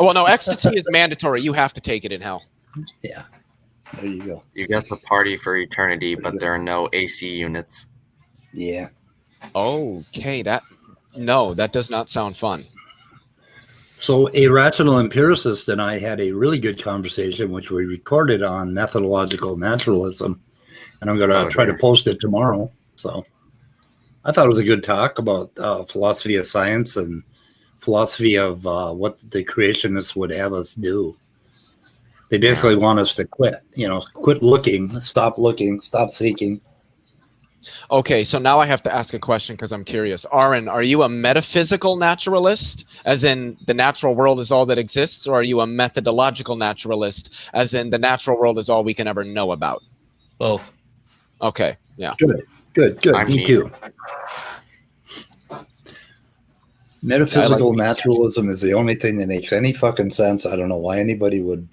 Well, no, ecstasy is mandatory. You have to take it in hell. Yeah. There you go. You get to party for eternity, but there are no AC units. Yeah. Okay, that does not sound fun. So a rational empiricist and I had a really good conversation, which we recorded on methodological naturalism, and I'm going to try to post it tomorrow. So I thought it was a good talk about philosophy of science and philosophy of what the creationists would have us do. They basically want us to quit looking, stop seeking. Okay, so now I have to ask a question because I'm curious. Aaron, are you a metaphysical naturalist, as in the natural world is all that exists, or are you a methodological naturalist, as in the natural world is all we can ever know about? Both. Okay, yeah. Good. Me too. Metaphysical naturalism is the only thing that makes any fucking sense. I don't know why anybody would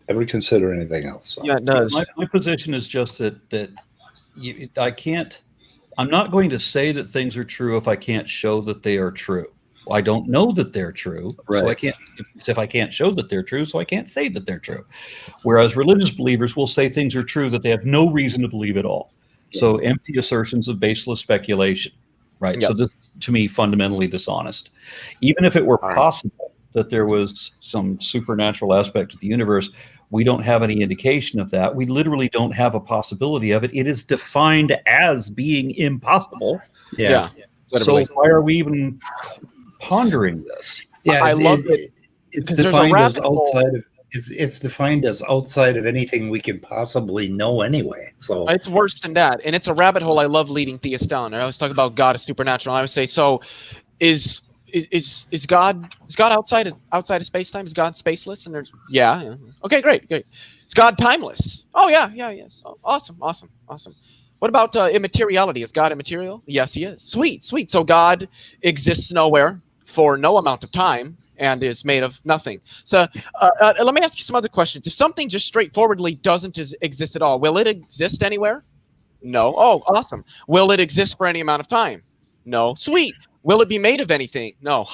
ever consider anything else. So. Yeah, it does. My position is just that I'm not going to say that things are true if I can't show that they are true. I don't know that they're true, so I can't. If I can't show that they're true, so I can't say that they're true. Whereas religious believers will say things are true that they have no reason to believe at all. Yeah. So empty assertions of baseless speculation, right? Yep. So this, to me, fundamentally dishonest. Even if it were possible that there was some supernatural aspect of the universe, we don't have any indication of that. We literally don't have a possibility of it. It is defined as being impossible. Yeah. So why are we even pondering this? Yeah, I love it. It's defined as outside of. It's defined as outside of anything we can possibly know anyway. So it's worse than that, and it's a rabbit hole I love leading theists down. I always talk about God is supernatural. I would say, so is God outside of space time? Is God spaceless? And there's okay, great. Is God timeless? Oh yeah. So, awesome. What about immateriality? Is God immaterial? Yes, he is. Sweet. So God exists nowhere for no amount of time and is made of nothing. So let me ask you some other questions. If something just straightforwardly doesn't exist at all, will it exist anywhere? No. Oh, awesome. Will it exist for any amount of time? No. Sweet. Will it be made of anything? No.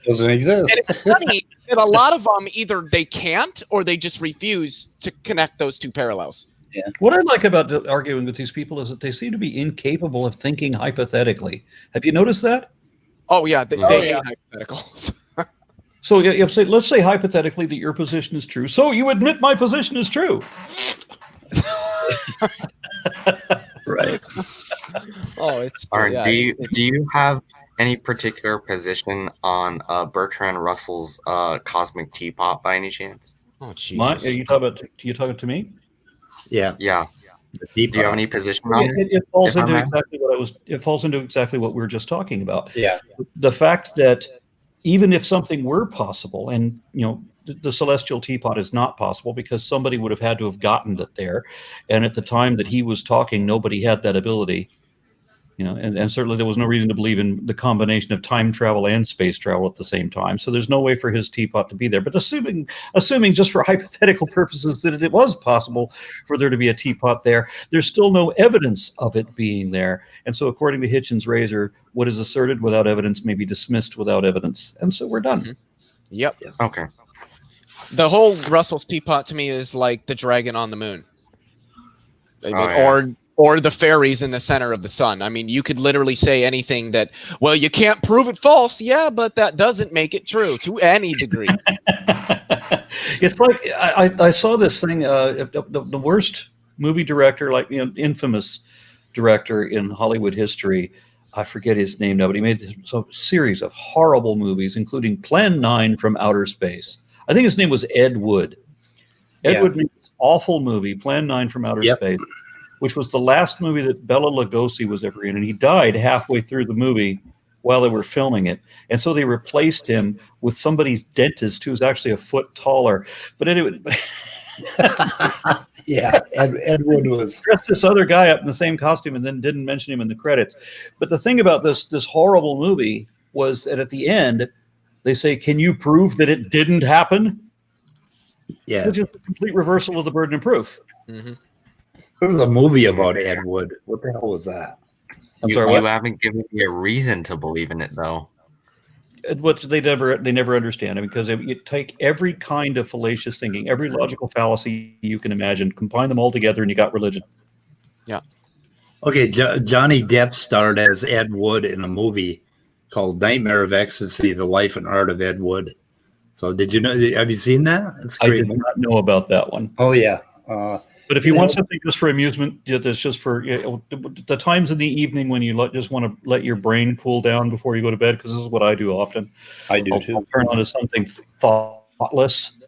Doesn't exist. And it's funny that a lot of them either they can't or they just refuse to connect those two parallels. Yeah. What I like about arguing with these people is that they seem to be incapable of thinking hypothetically. Have you noticed that? Oh yeah, they hate hypotheticals. So if let's say hypothetically that your position is true, so you admit my position is true. Right. Oh, it's true. Do you have any particular position on Bertrand Russell's cosmic teapot by any chance? Oh, Jesus. Are you talking to me? Yeah. Do you have any position on it? It falls into exactly it falls into exactly what we were just talking about. Yeah. The fact that even if something were possible, and the celestial teapot is not possible because somebody would have had to have gotten it there, and at the time that he was talking, nobody had that ability. And certainly there was no reason to believe in the combination of time travel and space travel at the same time. So there's no way for his teapot to be there. But assuming just for hypothetical purposes that it was possible for there to be a teapot there, there's still no evidence of it being there. And so according to Hitchens' razor, what is asserted without evidence may be dismissed without evidence. And so we're done. Mm-hmm. Yep. Okay. The whole Russell's teapot to me is like the dragon on the moon. Or the fairies in the center of the sun. I mean, you could literally say anything that, well, you can't prove it false. Yeah, but that doesn't make it true to any degree. It's like I saw this thing, the worst movie director, infamous director in Hollywood history. I forget his name now, but he made a series of horrible movies, including Plan 9 from Outer Space. I think his name was Ed Wood. Ed Wood made this awful movie, Plan 9 from Outer Space, which was the last movie that Bela Lugosi was ever in. And he died halfway through the movie while they were filming it. And so they replaced him with somebody's dentist who's actually a foot taller. But anyway... Ed Wood was... dressed this other guy up in the same costume and then didn't mention him in the credits. But the thing about this horrible movie was that at the end, they say, can you prove that it didn't happen? Yeah. Which is a complete reversal of the burden of proof. Mm-hmm. There was a movie about Ed Wood. What the hell was that? You haven't given me a reason to believe in it, though. what they never understand. I mean, because you take every kind of fallacious thinking, every logical fallacy you can imagine, combine them all together, and you got religion. Yeah. Okay, Johnny Depp starred as Ed Wood in a movie called Nightmare of Ecstasy: The Life and Art of Ed Wood. So, did you know? Have you seen that? It's I did not know about that one. Oh yeah. But if you want something just for amusement, that's just for the times in the evening when you just want to let your brain cool down before you go to bed, because this is what I do often. I do too. I'll turn on to something thoughtless,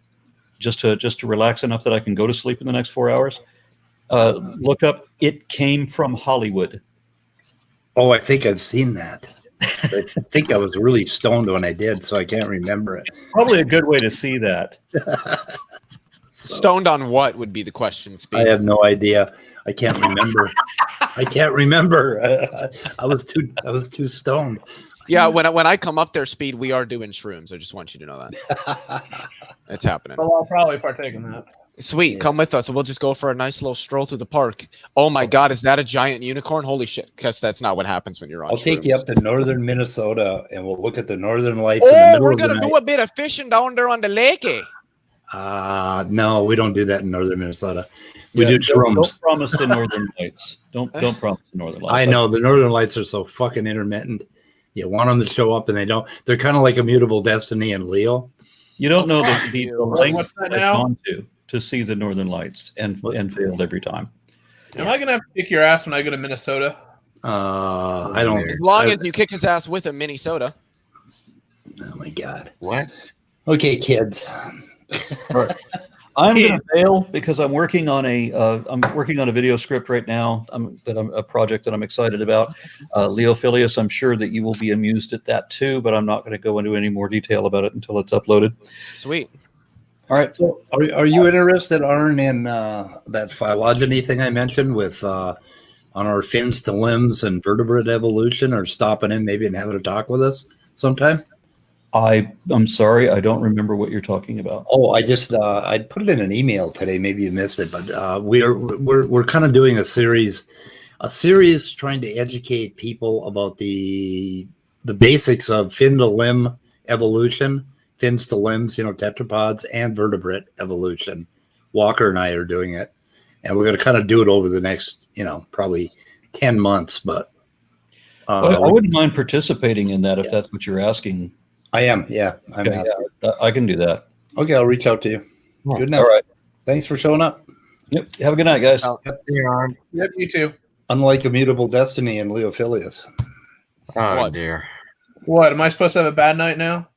just to relax enough that I can go to sleep in the next 4 hours. Look up "It Came from Hollywood." Oh, I think I've seen that. I think I was really stoned when I did, so I can't remember it. Probably a good way to see that. Stoned on what would be the question, Speed? I have no idea. I can't remember. I can't remember. I was too stoned. Yeah, when I come up there, Speed, we are doing shrooms. I just want you to know that. It's happening. Well, I'll probably partake in that. Sweet, come with us, and we'll just go for a nice little stroll through the park. Oh my God, is that a giant unicorn? Holy shit! Because that's not what happens when you're on. I'll take you up to northern Minnesota, and we'll look at the northern lights. Oh, we're gonna do a bit of fishing down there on the lake. No, we don't do that in northern Minnesota. We do shrooms. Don't promise the northern lights. Don't promise the northern lights. I know the northern lights are so fucking intermittent. You want them to show up, and they don't. They're kind of like Immutable Destiny and Leo. You don't know the length What's that I've now? gone to see the northern lights and failed every time. Am I gonna have to kick your ass when I go to Minnesota? I don't. As long as you kick his ass with a Minnesota. Oh my God! What? Okay, kids. All right. I'm going to fail because I'm working on a video script right now. A project that I'm excited about. Leo Filius, I'm sure that you will be amused at that too, but I'm not going to go into any more detail about it until it's uploaded. Sweet. All right. So, are you interested, Arn, in that phylogeny thing I mentioned with on our fins to limbs and vertebrate evolution, or stopping in maybe and having a talk with us sometime? I'm sorry, I don't remember what you're talking about. Oh, I put it in an email today. Maybe you missed it, but we're kind of doing a series trying to educate people about the basics of fin to limb evolution, fins to limbs, tetrapods, and vertebrate evolution. Walker and I are doing it, and we're going to kind of do it over the next, probably 10 months. But I wouldn't mind participating in that if that's what you're asking. I am, yeah. I'm asking. I can do that. Okay, I'll reach out to you. Good night. All right. Thanks for showing up. Yep. Have a good night, guys. Yep, you too. Unlike Immutable Destiny and Leo Filius. Oh, dear. What, am I supposed to have a bad night now?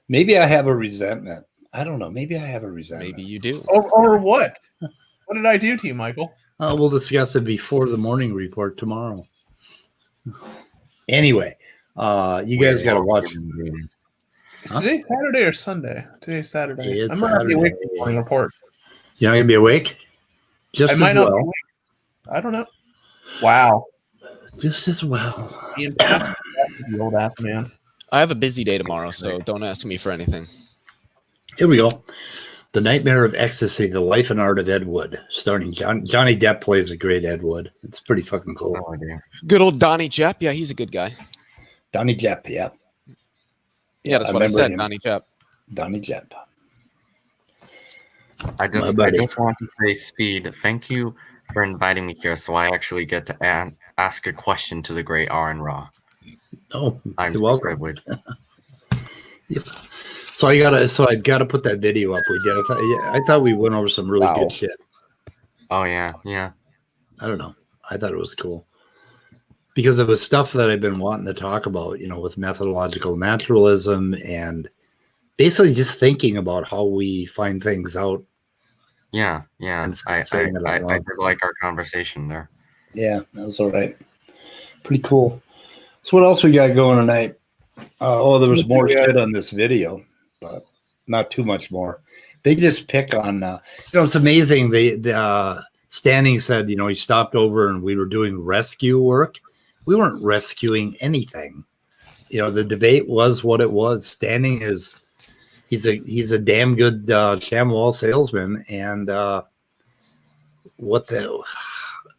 Maybe I have a resentment. I don't know. Maybe I have a resentment. Maybe you do. Over what? What did I do to you, Michael? We'll discuss it before the morning report tomorrow. Anyway, you guys got to watch. Huh? Today's Saturday or Sunday? Today's Saturday. It's I might not be awake for the morning report. You're not going to be awake? Just I might as not be well. awake. I don't know. Wow. Just as well. The old ass man. I have a busy day tomorrow, so don't ask me for anything. Here we go. The Nightmare of Ecstasy, The Life and Art of Ed Wood, starring Johnny Depp plays a great Ed Wood. It's pretty fucking cool. Oh, good old Donnie Jepp. Yeah, he's a good guy. Donnie Jepp, yeah. Yeah, that's what I said, Donnie Jepp. Donnie Jepp. I just want to say, Speed, thank you for inviting me here so I actually get to ask a question to the great R and Raw. Oh, I'm you're so welcome. privileged. Yep. So I gotta put that video up we did. I thought we went over some really good shit. Oh yeah. I don't know. I thought it was cool. Because it was stuff that I've been wanting to talk about, with methodological naturalism and basically just thinking about how we find things out. Yeah. I did like our conversation there. Yeah, that was all right. Pretty cool. So what else we got going tonight? There was more shit on this video, but not too much more. They just pick on, it's amazing. The Standing said, he stopped over and we were doing rescue work. We weren't rescuing anything. The debate was what it was. Standing he's a damn good ShamWow salesman. And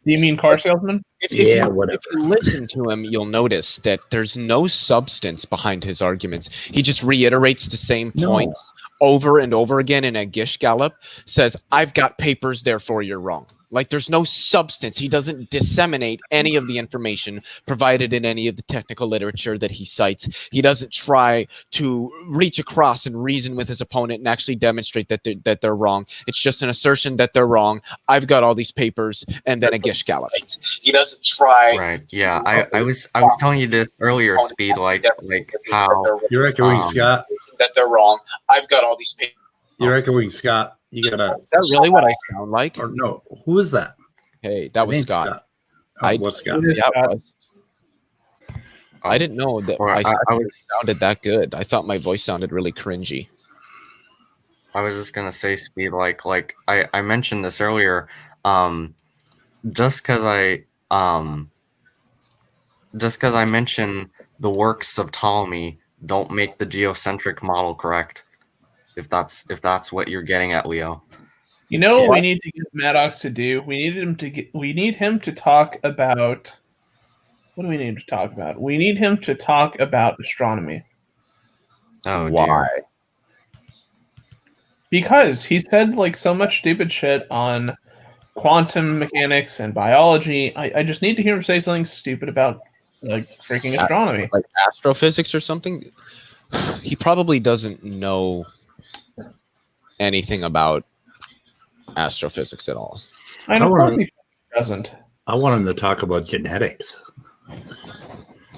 Do you mean car salesman? If you listen to him, you'll notice that there's no substance behind his arguments. He just reiterates the same points over and over again in a gish gallop, says, I've got papers, therefore you're wrong. Like, there's no substance. He doesn't disseminate any of the information provided in any of the technical literature that he cites. He doesn't try to reach across and reason with his opponent and actually demonstrate that they're wrong. It's just an assertion that they're wrong. I've got all these papers, and then a gish gallop. He doesn't try. Right. Yeah. I was telling you this earlier, Speed, like how You're echoing, Scott. That they're wrong. I've got all these papers. You're echoing, Scott. You gotta. Is that really what I sound like? Or no? Who is that? Hey, that was Scott. What's Scott? Yeah, it was. I didn't know that I sounded that good. I thought my voice sounded really cringy. I was just gonna say, Speed, like I mentioned this earlier. Just because I mention the works of Ptolemy don't make the geocentric model correct. If that's what you're getting at, Leo. You know what we need to get Maddox to do? We need him to talk about. What do we need to talk about? We need him to talk about astronomy. Oh, why? Dear. Because he said like so much stupid shit on quantum mechanics and biology. I just need to hear him say something stupid about like freaking astronomy, like astrophysics or something. He probably doesn't know anything about astrophysics at all. I know he doesn't. I want him to talk about genetics.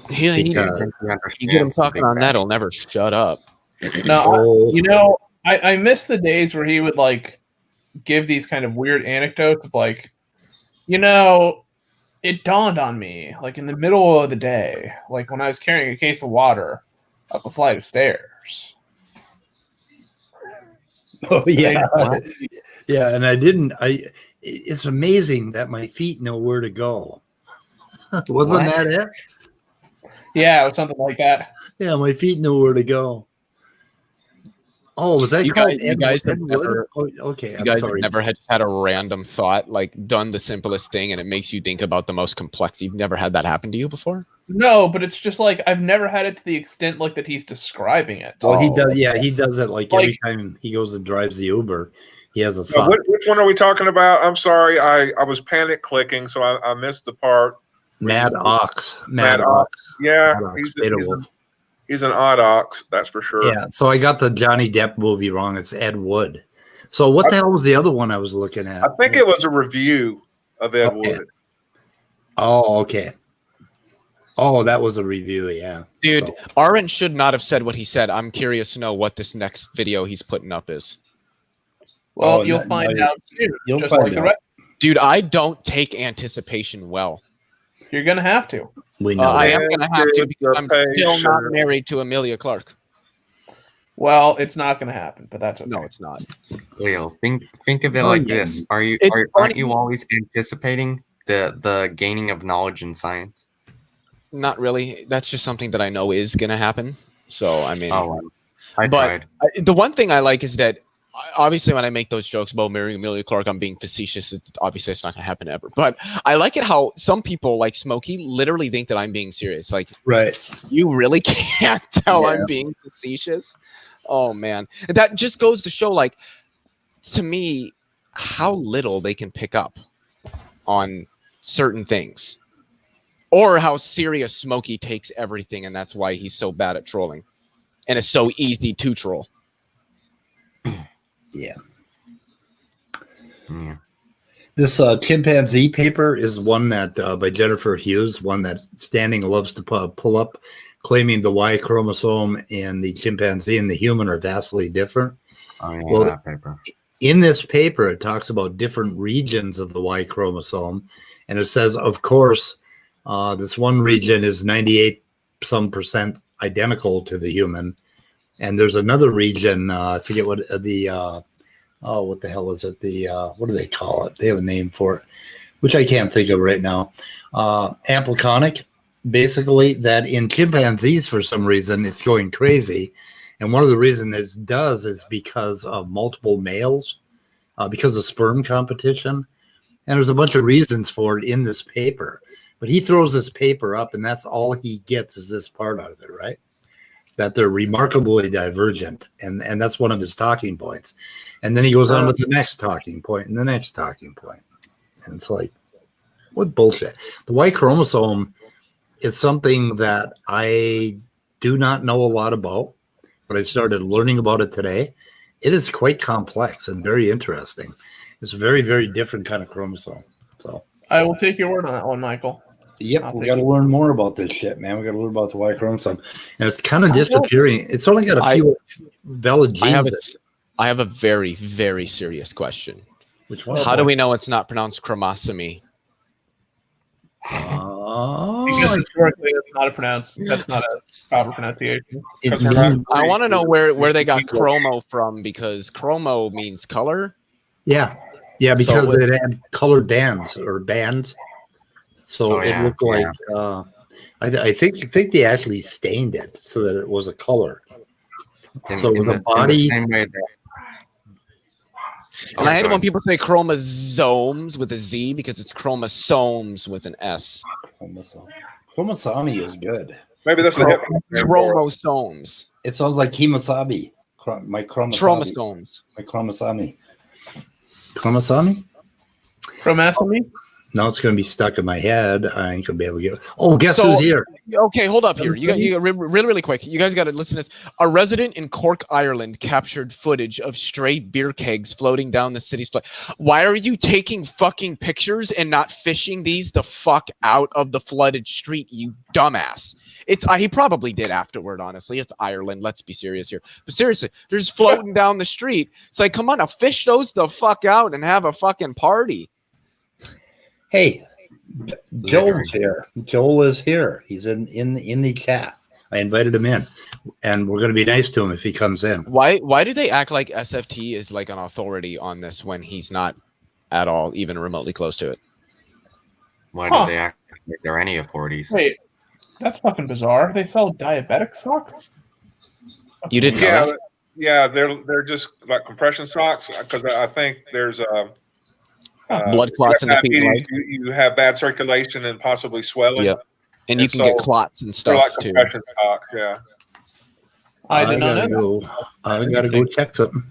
You get him talking on that, he'll never shut up. No, I miss the days where he would like give these kind of weird anecdotes of like, it dawned on me like in the middle of the day, like when I was carrying a case of water up a flight of stairs. Oh yeah, yeah, and it's amazing that my feet know where to go. Wasn't that it? Yeah, it was something like that. Yeah, my feet know where to go. Oh, was that you called guys have never? Okay, you guys have never had a random thought, like done the simplest thing, and it makes you think about the most complex. You've never had that happen to you before? No, but it's just like I've never had it to the extent like that he's describing it. Well, he does. Yeah, he does it like every time he goes and drives the Uber. He has a thought. Which one are we talking about? I'm sorry, I was panic clicking, so I missed the part. Mad Ox. Yeah, he's an odd ox, that's for sure. Yeah, so I got the Johnny Depp movie wrong. It's Ed Wood. So what the hell was the other one I was looking at? I think it was a review of Ed Wood. Oh, okay. Oh, that was a review, yeah. Dude, Aaron should not have said what he said. I'm curious to know what this next video he's putting up is. Well, you'll find out soon. You'll find out. Dude, I don't take anticipation well. You're going to have to. We know I am going to have to because I'm still not married to Amelia Clark. Well, it's not going to happen, but that's okay. No, it's not. Leo, think of it like this. Aren't you always anticipating the gaining of knowledge in science? Not really. That's just something that I know is going to happen. So, I mean, I tried. The one thing I like is that obviously when I make those jokes about marrying Amelia Clark, I'm being facetious. Obviously, it's not going to happen ever. But I like it how some people like Smokey literally think that I'm being serious. Like, right. You really can't tell I'm being facetious. Oh, man. That just goes to show, like, to me, how little they can pick up on certain things. Or how serious Smokey takes everything, and that's why he's so bad at trolling. And it's so easy to troll. Yeah. This chimpanzee paper is one that by Jennifer Hughes, one that Standing loves to pull up, claiming the Y chromosome and the chimpanzee and the human are vastly different. Oh, yeah, that paper. In this paper, it talks about different regions of the Y chromosome, and it says, of course, this one region is 98% identical to the human. And there's another region, I forget what what the hell is it? What do they call it? They have a name for it, which I can't think of right now. Ampliconic, basically, that in chimpanzees, for some reason, it's going crazy. And one of the reasons it does is because of multiple males, because of sperm competition. And there's a bunch of reasons for it in this paper. But he throws this paper up, and that's all he gets is this part out of it, right? That they're remarkably divergent. And that's one of his talking points. And then he goes on with the next talking point and the next talking point. And it's like, what bullshit. The Y chromosome is something that I do not know a lot about, but I started learning about it today. It is quite complex and very interesting. It's a very, very different kind of chromosome. So I will take your word on that one, Michael. Yep, we got to learn more about this shit, man. We got to learn about the Y chromosome, and it's kind of disappearing. It's only got a few valid genes. I have a very, very serious question. Which one? How do we know it's not pronounced chromosomy? Because historically, that's not a proper pronunciation. I want to know where they got chromo from, because chromo means color. Yeah, because it had colored bands or bands. So it looked like I think they actually stained it so that it was a color. So it was a body. And I hate it when people say chromosomes with a Z because it's chromosomes with an S. Chromosomy is good. Maybe that's chromosomes. It sounds like kemosabe. My chromosomes. My chromosomy. Chromosomy? Chromosomy? Now it's going to be stuck in my head. I ain't going to be able to get. Oh, guess who's here? Okay, hold up here. You got really quick. You guys got to listen to this. A resident in Cork, Ireland, captured footage of stray beer kegs floating down the city's flood. Why are you taking fucking pictures and not fishing these the fuck out of the flooded street, you dumbass? He probably did afterward. Honestly, it's Ireland. Let's be serious here. But seriously, they're just floating down the street. It's like, come on, now fish those the fuck out and have a fucking party. Hey, Joel's here. Joel is here. He's in the chat. I invited him in, and we're going to be nice to him if he comes in. Why do they act like SFT is like an authority on this when he's not at all even remotely close to it? Why do they act like they're any authorities? Wait, that's fucking bizarre. They sell diabetic socks? You didn't know that? Yeah, they're just like compression socks, because I think there's blood clots in the feet. You have bad circulation and possibly swelling. Yeah, and you can get clots and stuff like too. Compression socks, yeah. I gotta go check something.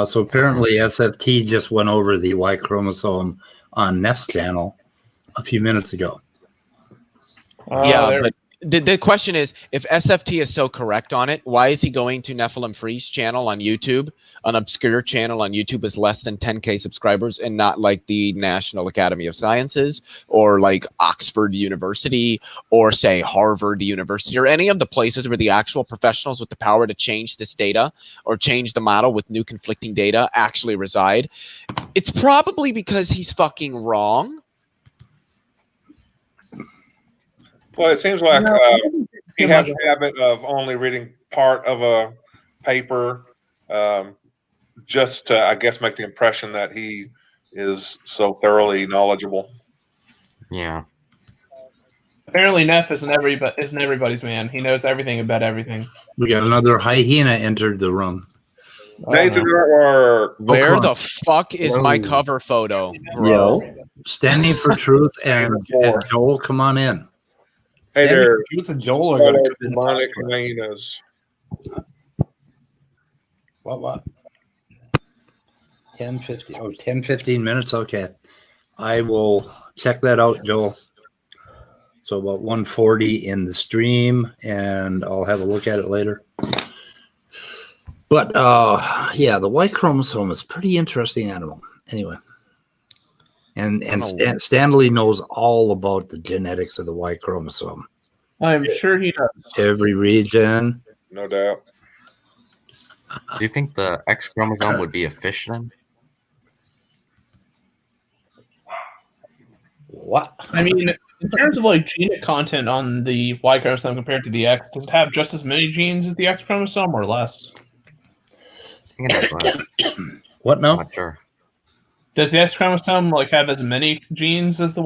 So apparently SFT just went over the Y chromosome on Neff's channel a few minutes ago. But the question is, if SFT is so correct on it, why is he going to Nephilim Free's channel on YouTube, an obscure channel on YouTube with less than 10K subscribers, and not like the National Academy of Sciences or like Oxford University or say Harvard University or any of the places where the actual professionals with the power to change this data or change the model with new conflicting data actually reside? It's probably because he's fucking wrong. Well, it seems like he has a habit of only reading part of a paper just to, I guess, make the impression that he is so thoroughly knowledgeable. Yeah. Apparently, Neff isn't everybody's man. He knows everything about everything. We got another hyena entered the room. Nathan, where the fuck is my cover photo, bro? Standing for Truth and Joel, come on in. Hey there, Truth and Joel are going to demonic hyenas. What? 10:50. Oh, 10-15 minutes. Okay. I will check that out, Joel. So about 1:40 in the stream, and I'll have a look at it later. But yeah, the Y chromosome is a pretty interesting animal. Anyway. And Stanley knows all about the genetics of the Y chromosome. I'm sure he does. Every region. No doubt. Do you think the X chromosome would be a fish then? What? I mean, in terms of like gene content on the Y chromosome compared to the X, does it have just as many genes as the X chromosome or less? What now? Not sure. Does the X chromosome like have as many genes as the?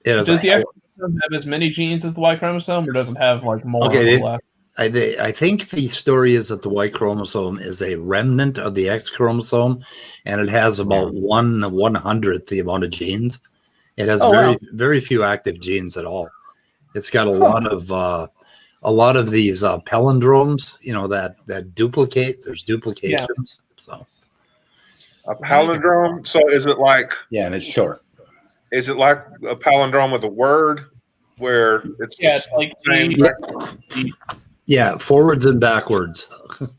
Does the X chromosome have as many genes as the Y chromosome, or does it have like more? Okay, or less? I think the story is that the Y chromosome is a remnant of the X chromosome, and it has about 1/100th the amount of genes. It has very few active genes at all. It's got a lot of these palindromes, that duplicate. There's duplications. So a palindrome. So is it like? Yeah, and it's short. Is it like a palindrome of the word, where it's like yeah, forwards and backwards.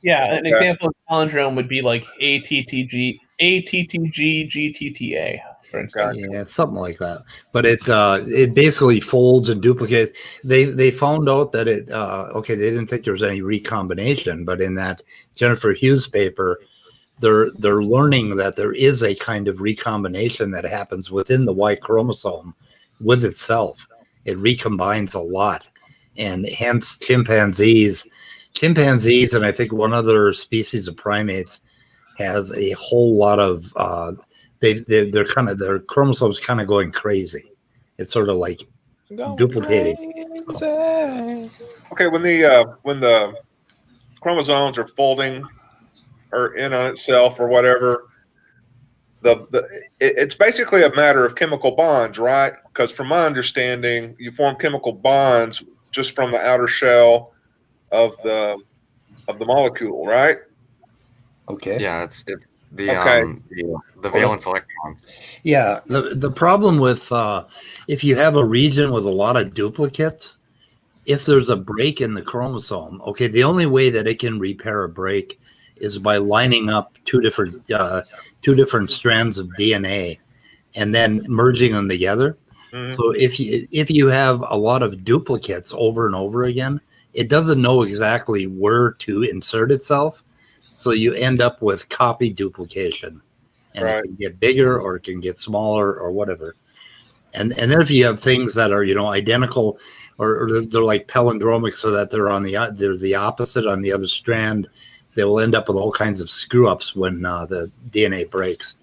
Yeah, an example of palindrome would be like ATTG, GTTA, for instance. Yeah, something like that. But it basically folds and duplicates. They found out that they didn't think there was any recombination, but in that Jennifer Hughes paper, they're learning that there is a kind of recombination that happens within the Y chromosome with itself. It recombines a lot. And hence chimpanzees, and I think one other species of primates has a whole lot of their chromosomes kind of going crazy. It's sort of like duplicating. Okay, when the chromosomes are folding or in on itself or whatever, it's basically a matter of chemical bonds, right? Because from my understanding, you form chemical bonds just from the outer shell of the molecule, right? Okay. Yeah, it's the valence electrons. Yeah, the problem with if you have a region with a lot of duplicates, if there's a break in the chromosome, the only way that it can repair a break is by lining up two different strands of DNA and then merging them together. Mm-hmm. So if you have a lot of duplicates over and over again, it doesn't know exactly where to insert itself. So you end up with copy duplication, and it can get bigger or it can get smaller or whatever. And then if you have things that are identical or they're like palindromic, so that they're the opposite on the other strand, they will end up with all kinds of screw ups when the DNA breaks.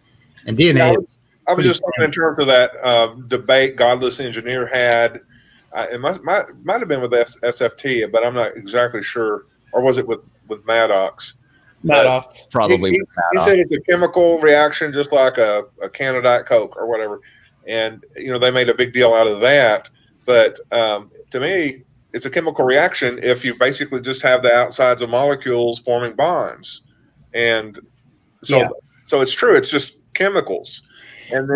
And DNA. Yeah, I was just thinking in terms of that debate Godless Engineer had. It might have been with SFT, but I'm not exactly sure. Or was it with Maddox? Maddox. Probably. He said it's a chemical reaction, just like a can of Diet Coke or whatever. And they made a big deal out of that. But to me, it's a chemical reaction if you basically just have the outsides of molecules forming bonds. And so it's true. It's just chemicals. And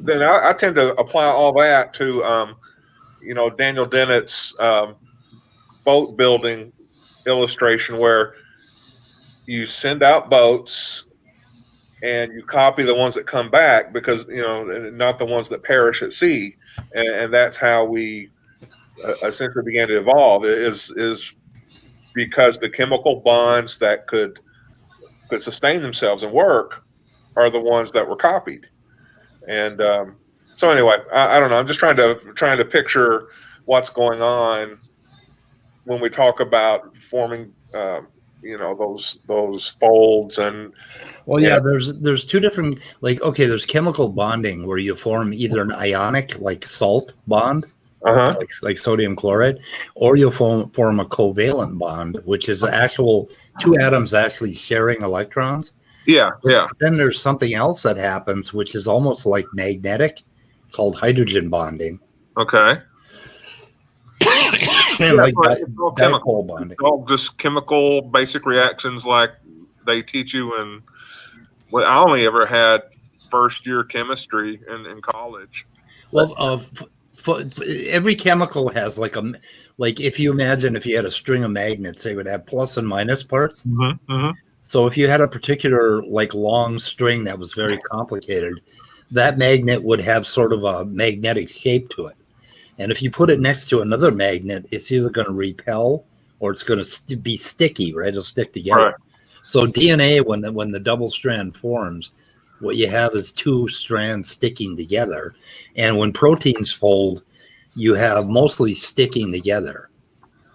then I tend to apply all that to, Daniel Dennett's boat building illustration, where you send out boats and you copy the ones that come back because, not the ones that perish at sea. And that's how we essentially began to evolve is because the chemical bonds that could sustain themselves and work are the ones that were copied. And so anyway, I don't know. I'm just trying to picture what's going on when we talk about forming, those folds and. Well, yeah, there's two different there's chemical bonding where you form either an ionic like salt bond, like sodium chloride, or you'll form a covalent bond, which is actual two atoms actually sharing electrons. Yeah. Then there's something else that happens, which is almost like magnetic, called hydrogen bonding. Okay. And like chemical bonding. It's all just chemical basic reactions like they teach you in. Well, I only ever had first year chemistry in college. Well, every chemical has like if you imagine if you had a string of magnets, they would have plus and minus parts. Mm-hmm. Mm-hmm. So if you had a particular long string that was very complicated, that magnet would have sort of a magnetic shape to it. And if you put it next to another magnet, it's either going to repel or it's going to be sticky, right? It'll stick together. Right. So DNA, when the double strand forms, what you have is two strands sticking together. And when proteins fold, you have mostly sticking together,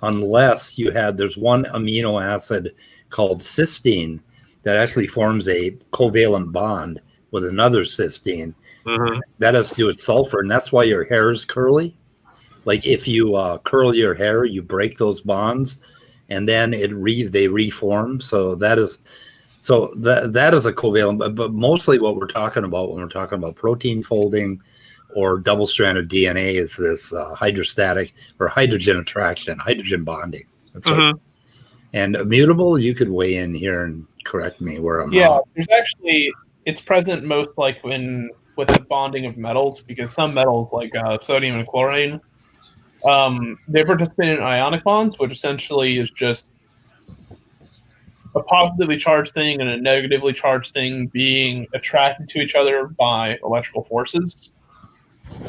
unless there's one amino acid called cysteine that actually forms a covalent bond with another cysteine. Mm-hmm. That has to do with sulfur, and that's why your hair is curly. Like if you curl your hair, you break those bonds, and then they reform. So that is a covalent. But mostly what we're talking about when we're talking about protein folding or double-stranded DNA is this hydrostatic or hydrogen attraction, hydrogen bonding. That's and immutable. You could weigh in here and correct me where I'm wrong. There's actually it's present most like with the bonding of metals, because some metals like sodium and chlorine, they participate in ionic bonds, which essentially is just a positively charged thing and a negatively charged thing being attracted to each other by electrical forces.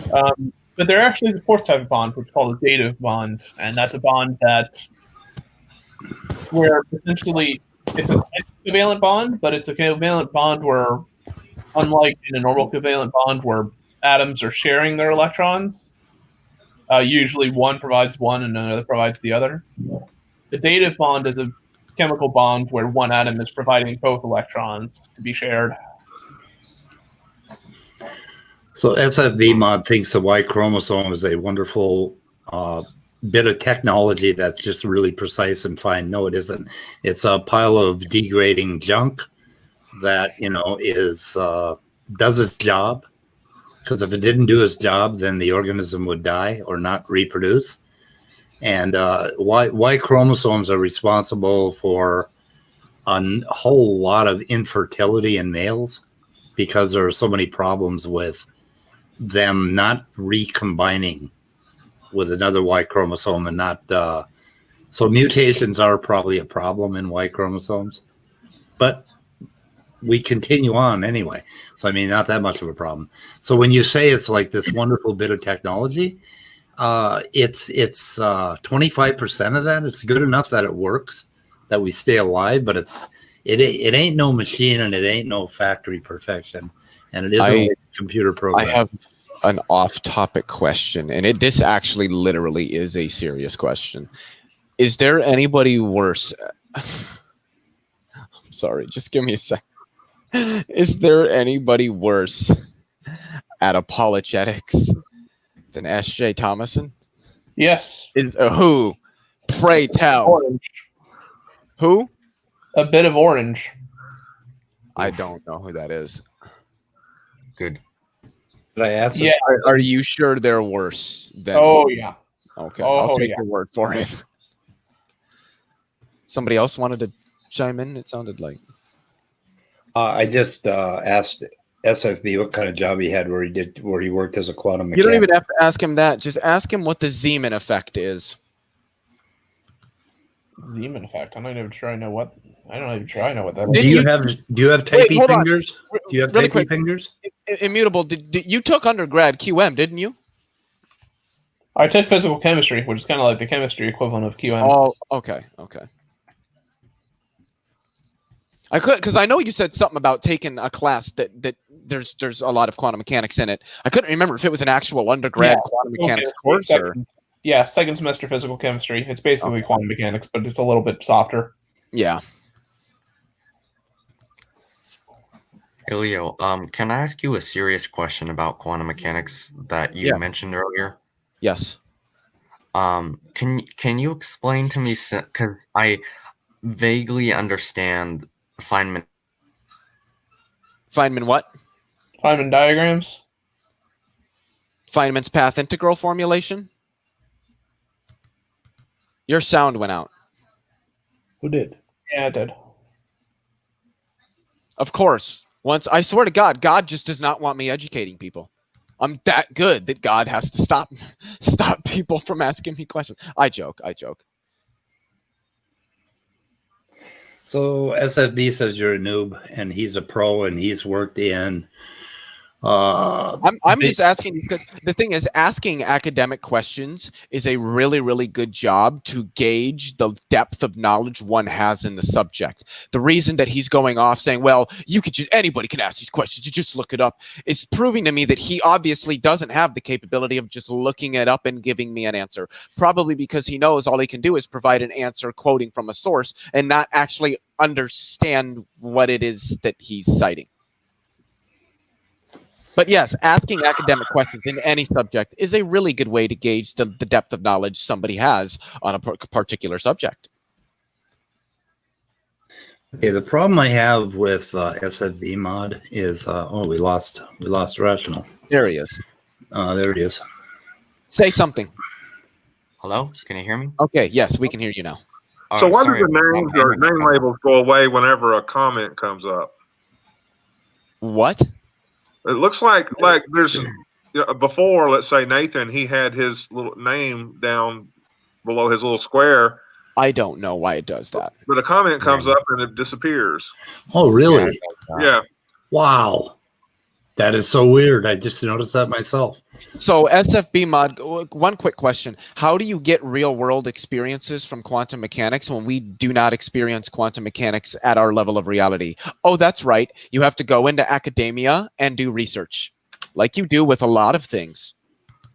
But there actually is a fourth type of bond, which is called a dative bond, and that's a bond where essentially it's a covalent bond, but it's a covalent bond where, unlike in a normal covalent bond where atoms are sharing their electrons, usually one provides one and another provides the other. The dative bond is a chemical bond where one atom is providing both electrons to be shared. So SFB mod thinks the Y chromosome is a wonderful bit of technology that's just really precise and fine. No, it isn't. It's a pile of degrading junk that, is does its job. Because if it didn't do its job, then the organism would die or not reproduce. And Y chromosomes are responsible for a whole lot of infertility in males because there are so many problems with them not recombining with another Y chromosome and not. So mutations are probably a problem in Y chromosomes, but we continue on anyway. So, I mean, not that much of a problem. So when you say it's like this wonderful bit of technology, it's 25% of that. It's good enough that it works, that we stay alive, but it ain't no machine and it ain't no factory perfection, and it isn't a computer program. I have an off-topic question, and this actually literally is a serious question. Is there anybody worse? I'm sorry, just give me a sec. Is there anybody worse at apologetics than S.J. Thomason? Yes. Is who? Pray tell. Orange. Who? A bit of orange. I don't know who that is. Good. Did I answer? Yeah. Are you sure they're worse than? Oh yeah. Okay, I'll take your word for it. Somebody else wanted to chime in. It sounded like. I just asked SFB what kind of job he had where he worked as a quantum mechanic. You don't even have to ask him that. Just ask him what the Zeeman effect is. Zeeman effect. I don't even try to know what that is. Do you have typey fingers? Do you have really typey quick, fingers? Immutable. Did you took undergrad QM, didn't you? I took physical chemistry, which is kind of like the chemistry equivalent of QM. Oh, okay. I could, because I know you said something about taking a class that there's a lot of quantum mechanics in it. I couldn't remember if it was an actual undergrad quantum mechanics course or. Yeah, second semester physical chemistry. It's basically quantum mechanics, but it's a little bit softer. Yeah. Ilio, can I ask you a serious question about quantum mechanics that you mentioned earlier? Yes. Can you explain to me, because I vaguely understand Feynman. Feynman what? Feynman diagrams. Feynman's path integral formulation. Your sound went out. Who did? Yeah, I did. Of course. Once I swear to God, God just does not want me educating people. I'm that good that God has to stop people from asking me questions. I joke. So SFB says you're a noob and he's a pro and he's worked in. I'm just asking because the thing is, asking academic questions is a really, really good job to gauge the depth of knowledge one has in the subject. The reason that he's going off saying, well, anybody can ask these questions, you just look it up, is proving to me that he obviously doesn't have the capability of just looking it up and giving me an answer. Probably because he knows all he can do is provide an answer quoting from a source and not actually understand what it is that he's citing. But yes, asking academic questions in any subject is a really good way to gauge the depth of knowledge somebody has on a particular subject. Okay, the problem I have with SFB mod is we lost Rational. There he is. There he is. Say something. Hello, can you hear me? Okay, yes, we can hear you now. So why do the names or name labels go away whenever a comment comes up? What? It looks like there's before, let's say Nathan, he had his little name down below his little square. I don't know why it does that. But a comment comes up and it disappears. Oh, really? Yeah. Wow. That is so weird. I just noticed that myself. So SFB mod, one quick question. How do you get real world experiences from quantum mechanics when we do not experience quantum mechanics at our level of reality? Oh, that's right. You have to go into academia and do research like you do with a lot of things,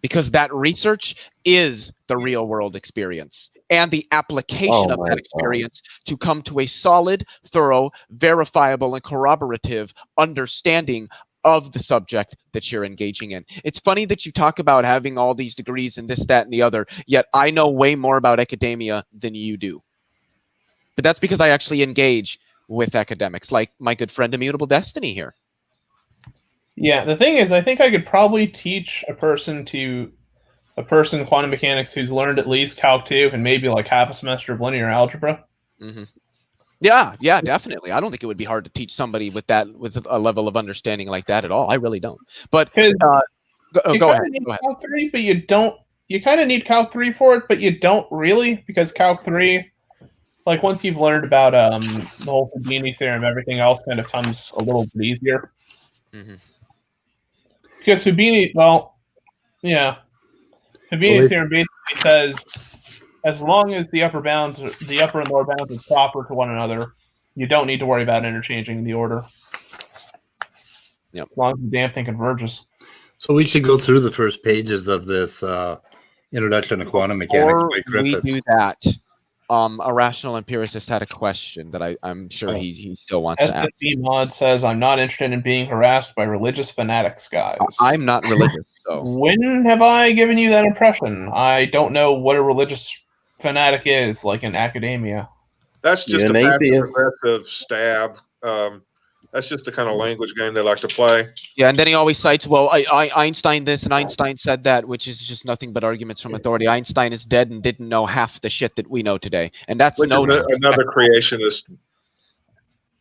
because that research is the real world experience and the application of that experience to come to a solid, thorough, verifiable, and corroborative understanding of the subject that you're engaging in. It's funny that you talk about having all these degrees and this, that, and the other, yet I know way more about academia than you do. But that's because I actually engage with academics, like my good friend Immutable Destiny here. Yeah, the thing is, I think I could probably teach a person quantum mechanics who's learned at least Calc 2 and maybe like half a semester of linear algebra. Mm-hmm. Yeah, definitely. I don't think it would be hard to teach somebody with a level of understanding like that at all. I really don't. But go ahead. Calc 3, but you don't. You kind of need Calc 3 for it, but you don't really, because Calc 3, like once you've learned about the whole Houdini theorem, everything else kind of comes a little bit easier. Mm-hmm. Because Houdini's theorem basically says, as long as the upper and lower bounds are proper to one another, you don't need to worry about interchanging the order. Yep. As long as the damn thing converges. So we should go through the first pages of this Introduction to Quantum Mechanics by Griffith. We do that. A rational empiricist had a question that I'm sure he still wants to ask. SFB mod says, I'm not interested in being harassed by religious fanatics, guys. I'm not religious, so. When have I given you that impression? I don't know what a religious fanatic is, like in academia. That's just a passive-aggressive stab. That's just the kind of language game they like to play. Yeah, and then he always cites, well, Einstein this and Einstein said that, which is just nothing but arguments from authority. Einstein is dead and didn't know half the shit that we know today. And that's another creationist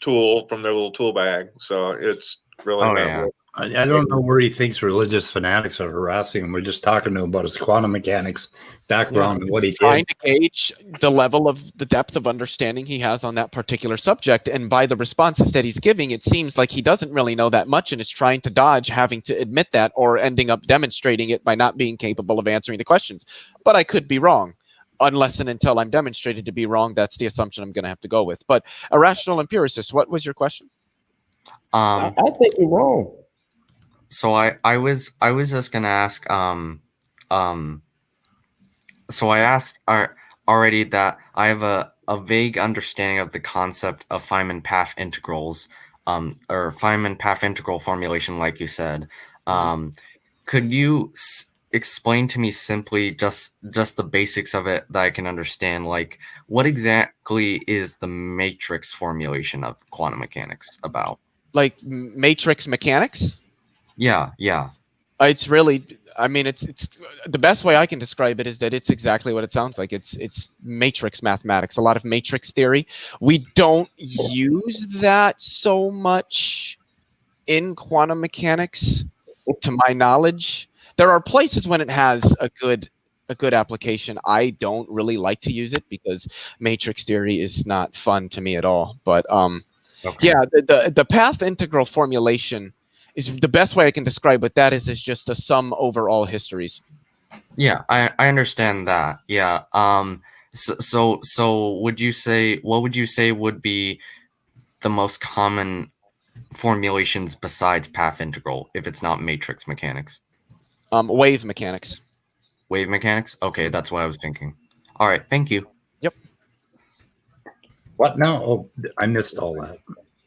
tool from their little tool bag. So it's really not I don't know where he thinks religious fanatics are harassing him. We're just talking to him about his quantum mechanics background and what he did. Trying to gauge the level of the depth of understanding he has on that particular subject. And by the responses that he's giving, it seems like he doesn't really know that much and is trying to dodge having to admit that or ending up demonstrating it by not being capable of answering the questions. But I could be wrong. Unless and until I'm demonstrated to be wrong, that's the assumption I'm going to have to go with. But a rational empiricist, what was your question? I think you're wrong. So I was just gonna ask so I asked already that I have a vague understanding of the concept of Feynman path integrals or Feynman path integral formulation, like you said. Could you explain to me simply just the basics of it that I can understand? Like, what exactly is the matrix formulation of quantum mechanics about? Like matrix mechanics? Yeah. It's really, I mean, it's the best way I can describe it is that it's exactly what it sounds like. It's matrix mathematics, a lot of matrix theory. We don't use that so much in quantum mechanics, to my knowledge. There are places when it has a good application. I don't really like to use it because matrix theory is not fun to me at all. But yeah, the path integral formulation is the best way I can describe what that is just a sum over all histories. Yeah, I understand that. Yeah. So what would you say would be the most common formulations besides path integral if it's not matrix mechanics? Wave mechanics. Wave mechanics? Okay, that's what I was thinking. All right, thank you. Yep. What now? Oh, I missed all that.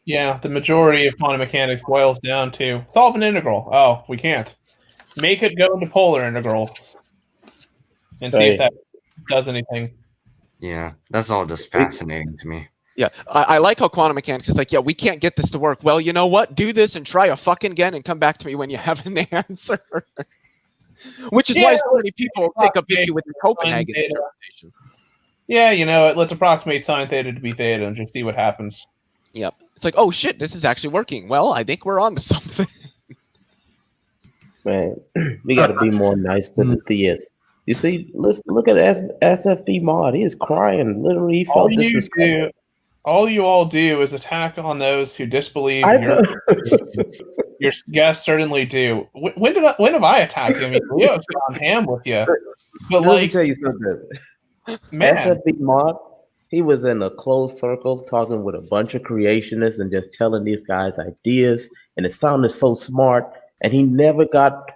Yeah, the majority of quantum mechanics boils down to solve an integral. Oh, we can't. Make it go into polar integrals and see if that does anything. Yeah, that's all just fascinating to me. Yeah, I like how quantum mechanics is like, yeah, we can't get this to work. Well, you know what? Do this and try a fucking again and come back to me when you have an answer. Which is why so many people take up issue with the Copenhagen interpretation. Yeah, let's approximate sine theta to be theta and just see what happens. Yep. It's like, oh shit, this is actually working. Well, I think we're on to something. Man, we got to be more nice to the theists. You see, look at SFB mod. He is crying. Literally, he felt disrespected. All you all do is attack on those who disbelieve your guests certainly do. When have I attacked you? I mean, Leo's gone ham with you. But let me tell you something. Man. SFB mod, he was in a closed circle talking with a bunch of creationists and just telling these guys ideas, and it sounded so smart. And he never got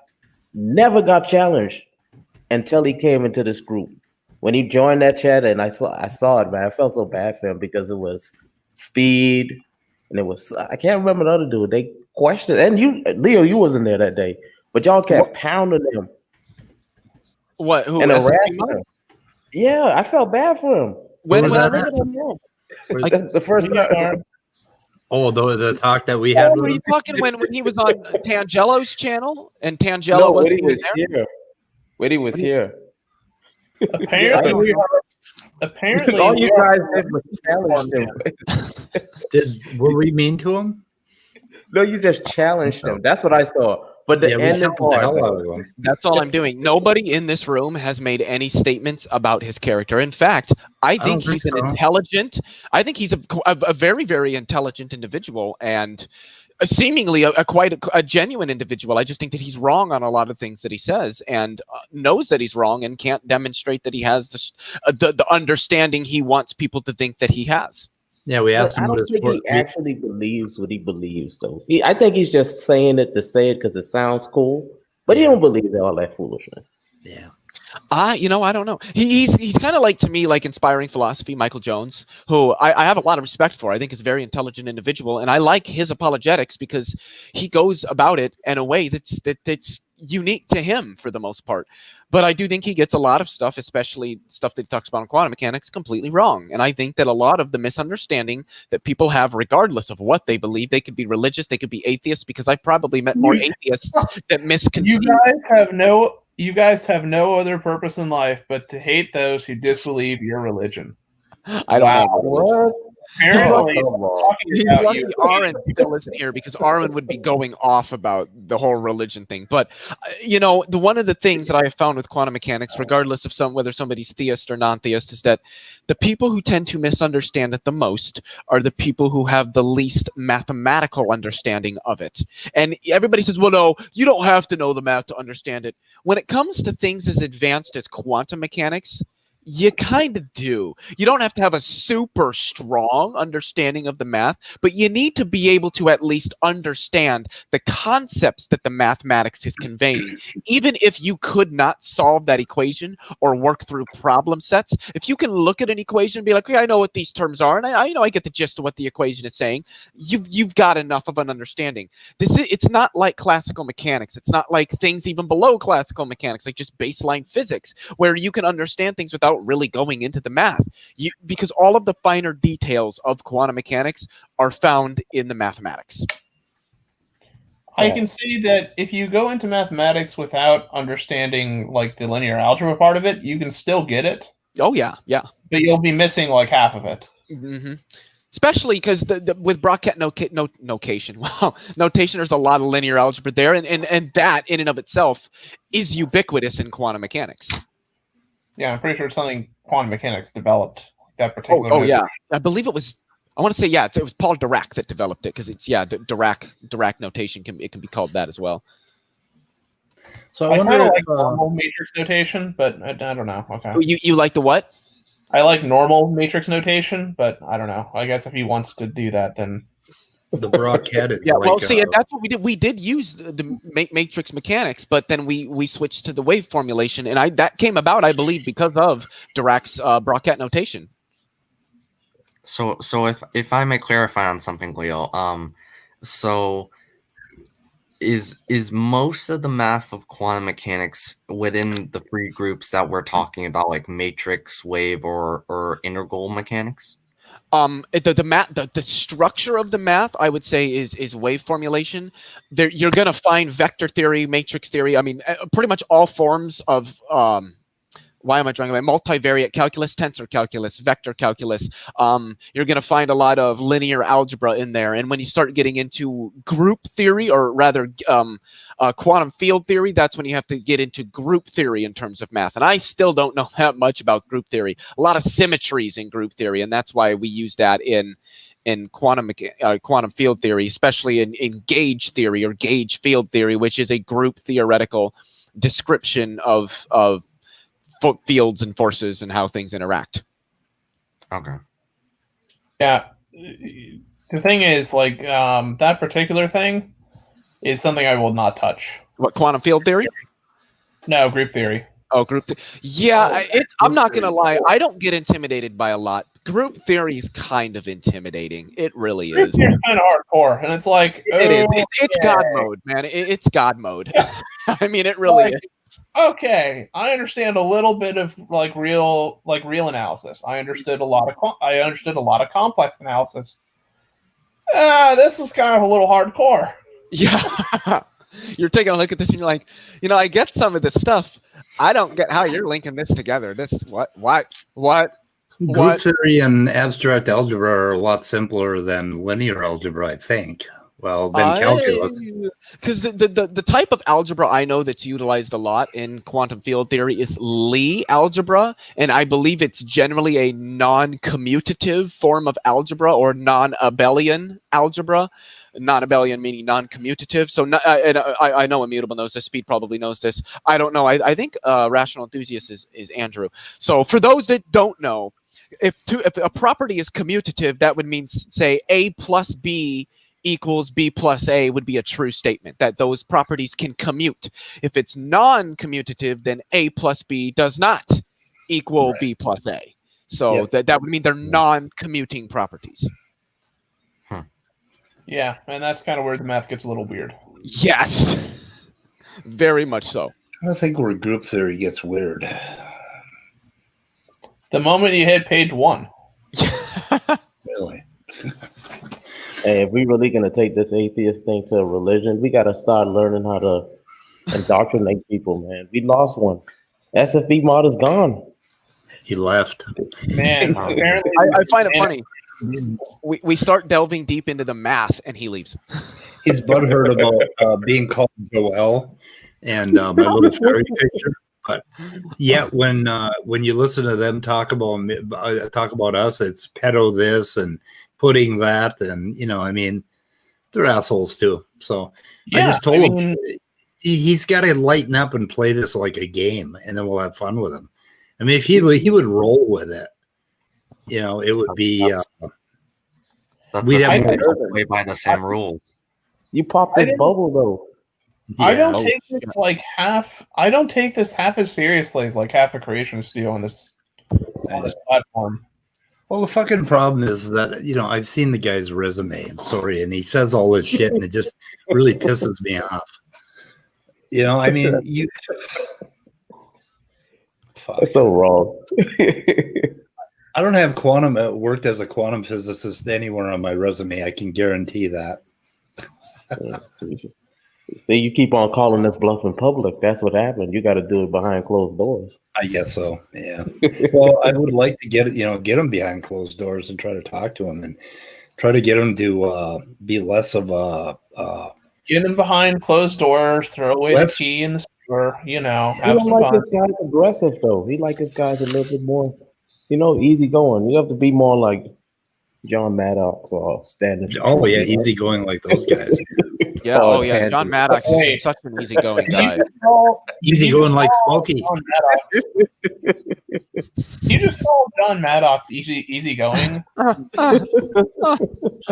challenged until he came into this group. When he joined that chat, and I saw it, man, I felt so bad for him because it was Speed, and it was I can't remember the other dude. They questioned, and you, Leo, you wasn't there that day, but y'all kept pounding him. What? Who? And him. Yeah, I felt bad for him. When was that? The first time. Oh, the talk that we had. Were you talking when he was on Tangelo's channel and Tangelo when he was here? When he was here. Apparently, all you guys did was challenge him. Were we mean to him? No, you just challenged him. That's what I saw. But the ending part, that's all I'm doing. Nobody in this room has made any statements about his character. In fact, I think he's an intelligent. I think he's a very, very intelligent individual and seemingly quite a genuine individual. I just think that he's wrong on a lot of things that he says and knows that he's wrong and can't demonstrate that he has the understanding he wants people to think that he has. Yeah, we asked him. I don't think he actually believes what he believes, though. I think he's just saying it to say it because it sounds cool, but he don't believe all that foolishness. Yeah. I don't know. He's kind of like, to me, like Inspiring Philosophy, Michael Jones, who I have a lot of respect for. I think is a very intelligent individual, and I like his apologetics because he goes about it in a way that's unique to him for the most part. But I do think he gets a lot of stuff, especially stuff that he talks about in quantum mechanics, completely wrong. And I think that a lot of the misunderstanding that people have, regardless of what they believe, they could be religious, they could be atheists, because I've probably met more atheists that misconceive. You guys have no other purpose in life but to hate those who disbelieve your religion. I don't know. What? Apparently, he's lucky Aaron still isn't here because Aaron would be going off about the whole religion thing. But one of the things that I have found with quantum mechanics, regardless of whether somebody's theist or non-theist, is that the people who tend to misunderstand it the most are the people who have the least mathematical understanding of it. And everybody says, well, no, you don't have to know the math to understand it. When it comes to things as advanced as quantum mechanics, you kind of do. You don't have to have a super strong understanding of the math, but you need to be able to at least understand the concepts that the mathematics is conveying. Even if you could not solve that equation or work through problem sets, if you can look at an equation and be like, okay, I know what these terms are, and I get the gist of what the equation is saying, you've got enough of an understanding. It's not like classical mechanics. It's not like things even below classical mechanics, like just baseline physics, where you can understand things without really going into the math, because all of the finer details of quantum mechanics are found in the mathematics. I can see that if you go into mathematics without understanding like the linear algebra part of it, you can still get it. Oh yeah, but you'll be missing like half of it. Mm-hmm. Especially because with Brockett notation, notation, there's a lot of linear algebra there, and that in and of itself is ubiquitous in quantum mechanics. Yeah, I'm pretty sure it's something quantum mechanics developed. That particular. Oh yeah, I believe it was. I want to say it was Paul Dirac that developed it because it's Dirac notation it can be called that as well. So I wonder like normal matrix notation, but I don't know. Okay. You like the what? I like normal matrix notation, but I don't know. I guess if he wants to do that, then the Brockhead is and that's what we did. We did use the matrix mechanics, but then we switched to the wave formulation, and that came about, I believe, because of Dirac's Brockett notation. So if I may clarify on something, Leo, so is most of the math of quantum mechanics within the three groups that we're talking about, like matrix, wave, or integral mechanics? The structure of the math, I would say, is wave formulation. There, you're gonna find vector theory, matrix theory. I mean, pretty much all forms of why am I drawing away? Multivariate calculus, tensor calculus, vector calculus. You're going to find a lot of linear algebra in there. And when you start getting into group theory, or rather quantum field theory, that's when you have to get into group theory in terms of math. And I still don't know that much about group theory. A lot of symmetries in group theory, and that's why we use that in quantum field theory, especially in gauge theory or gauge field theory, which is a group theoretical description of fields and forces and how things interact. Okay. Yeah. The thing is, like, that particular thing is something I will not touch. What, quantum field theory? No, group theory. Oh, yeah, I'm not going to lie. I don't get intimidated by a lot. Group theory is kind of intimidating. It really is. Group theory is kind of hardcore, and it's like... It is. It's God mode, man. It's God mode. I mean, it really is. Okay, I understand a little bit of real analysis. I understood a lot of complex analysis. This is kind of a little hardcore. Yeah. You're taking a look at this and you're like, I get some of this stuff. I don't get how you're linking this together. This is what? Group theory and abstract algebra are a lot simpler than linear algebra, I think. Well, then calculus. Because the type of algebra I know that's utilized a lot in quantum field theory is Lie algebra, and I believe it's generally a non-commutative form of algebra, or non-abelian algebra. Non-abelian meaning non-commutative. So I know Immutable knows this. Speed probably knows this. I don't know. I think Rational Enthusiast is Andrew. So for those that don't know, if a property is commutative, that would mean, say, A plus B equals B plus A would be a true statement, that those properties can commute. If it's non-commutative, then A plus B does not equal B plus A. So that would mean they're non-commuting properties. Yeah, and that's kind of where the math gets a little weird. Yes, very much so. I think where group theory gets weird. The moment you hit page 1. Really? Hey, if we really gonna take this atheist thing to a religion, we gotta start learning how to indoctrinate people, man. We lost one. SFB mod is gone. He left. Man, apparently I find it funny. We start delving deep into the math, and he leaves. He's butthurt about being called Joelle and my little fairy picture. But yeah, when you listen to them talk about us, it's pedo this and pudding that, and I mean, they're assholes too. So I just told him he's got to lighten up and play this like a game, and then we'll have fun with him. I mean, if he would roll with it, it would be. We'd have to play by the same rules. You popped this bubble though. Yeah. I don't take this half. I don't take this half as seriously as half a creation studio on this platform. Well, the fucking problem is that I've seen the guy's resume. I'm sorry, and he says all this shit, and it just really pisses me off. I mean, you. That's so wrong. I don't have worked as a quantum physicist anywhere on my resume. I can guarantee that. See, you keep on calling us bluff in public. That's what happened. You got to do it behind closed doors. I guess so. Yeah. Well, I would like to get him behind closed doors and try to talk to him and try to get him to be less of a. Get him behind closed doors. Throw away the key in the store. He don't like his guys aggressive though. He like his guys a little bit more. Easy going. You have to be more like John Maddox or Standard. Oh yeah, easy going like those guys. Yeah. Oh yeah, John Maddox is such an easygoing guy. Easy going like Smokey. You just call John Maddox easy going.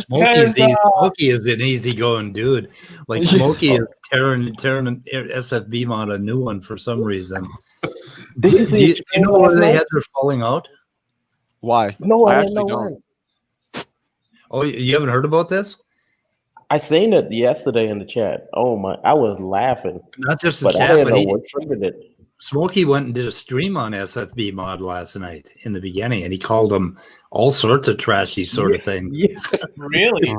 Smokey is an easygoing dude. Like Smokey is tearing SFB mod a new one for some reason. Do you know why they had their falling out? Why? No, I didn't know why. Oh, you haven't heard about this? I seen it yesterday in the chat. Oh my! I was laughing. Not just the but chat, I didn't know what triggered it. Smokey went and did a stream on SFB mod last night in the beginning, and he called them all sorts of trashy sort of thing. Yes. Really?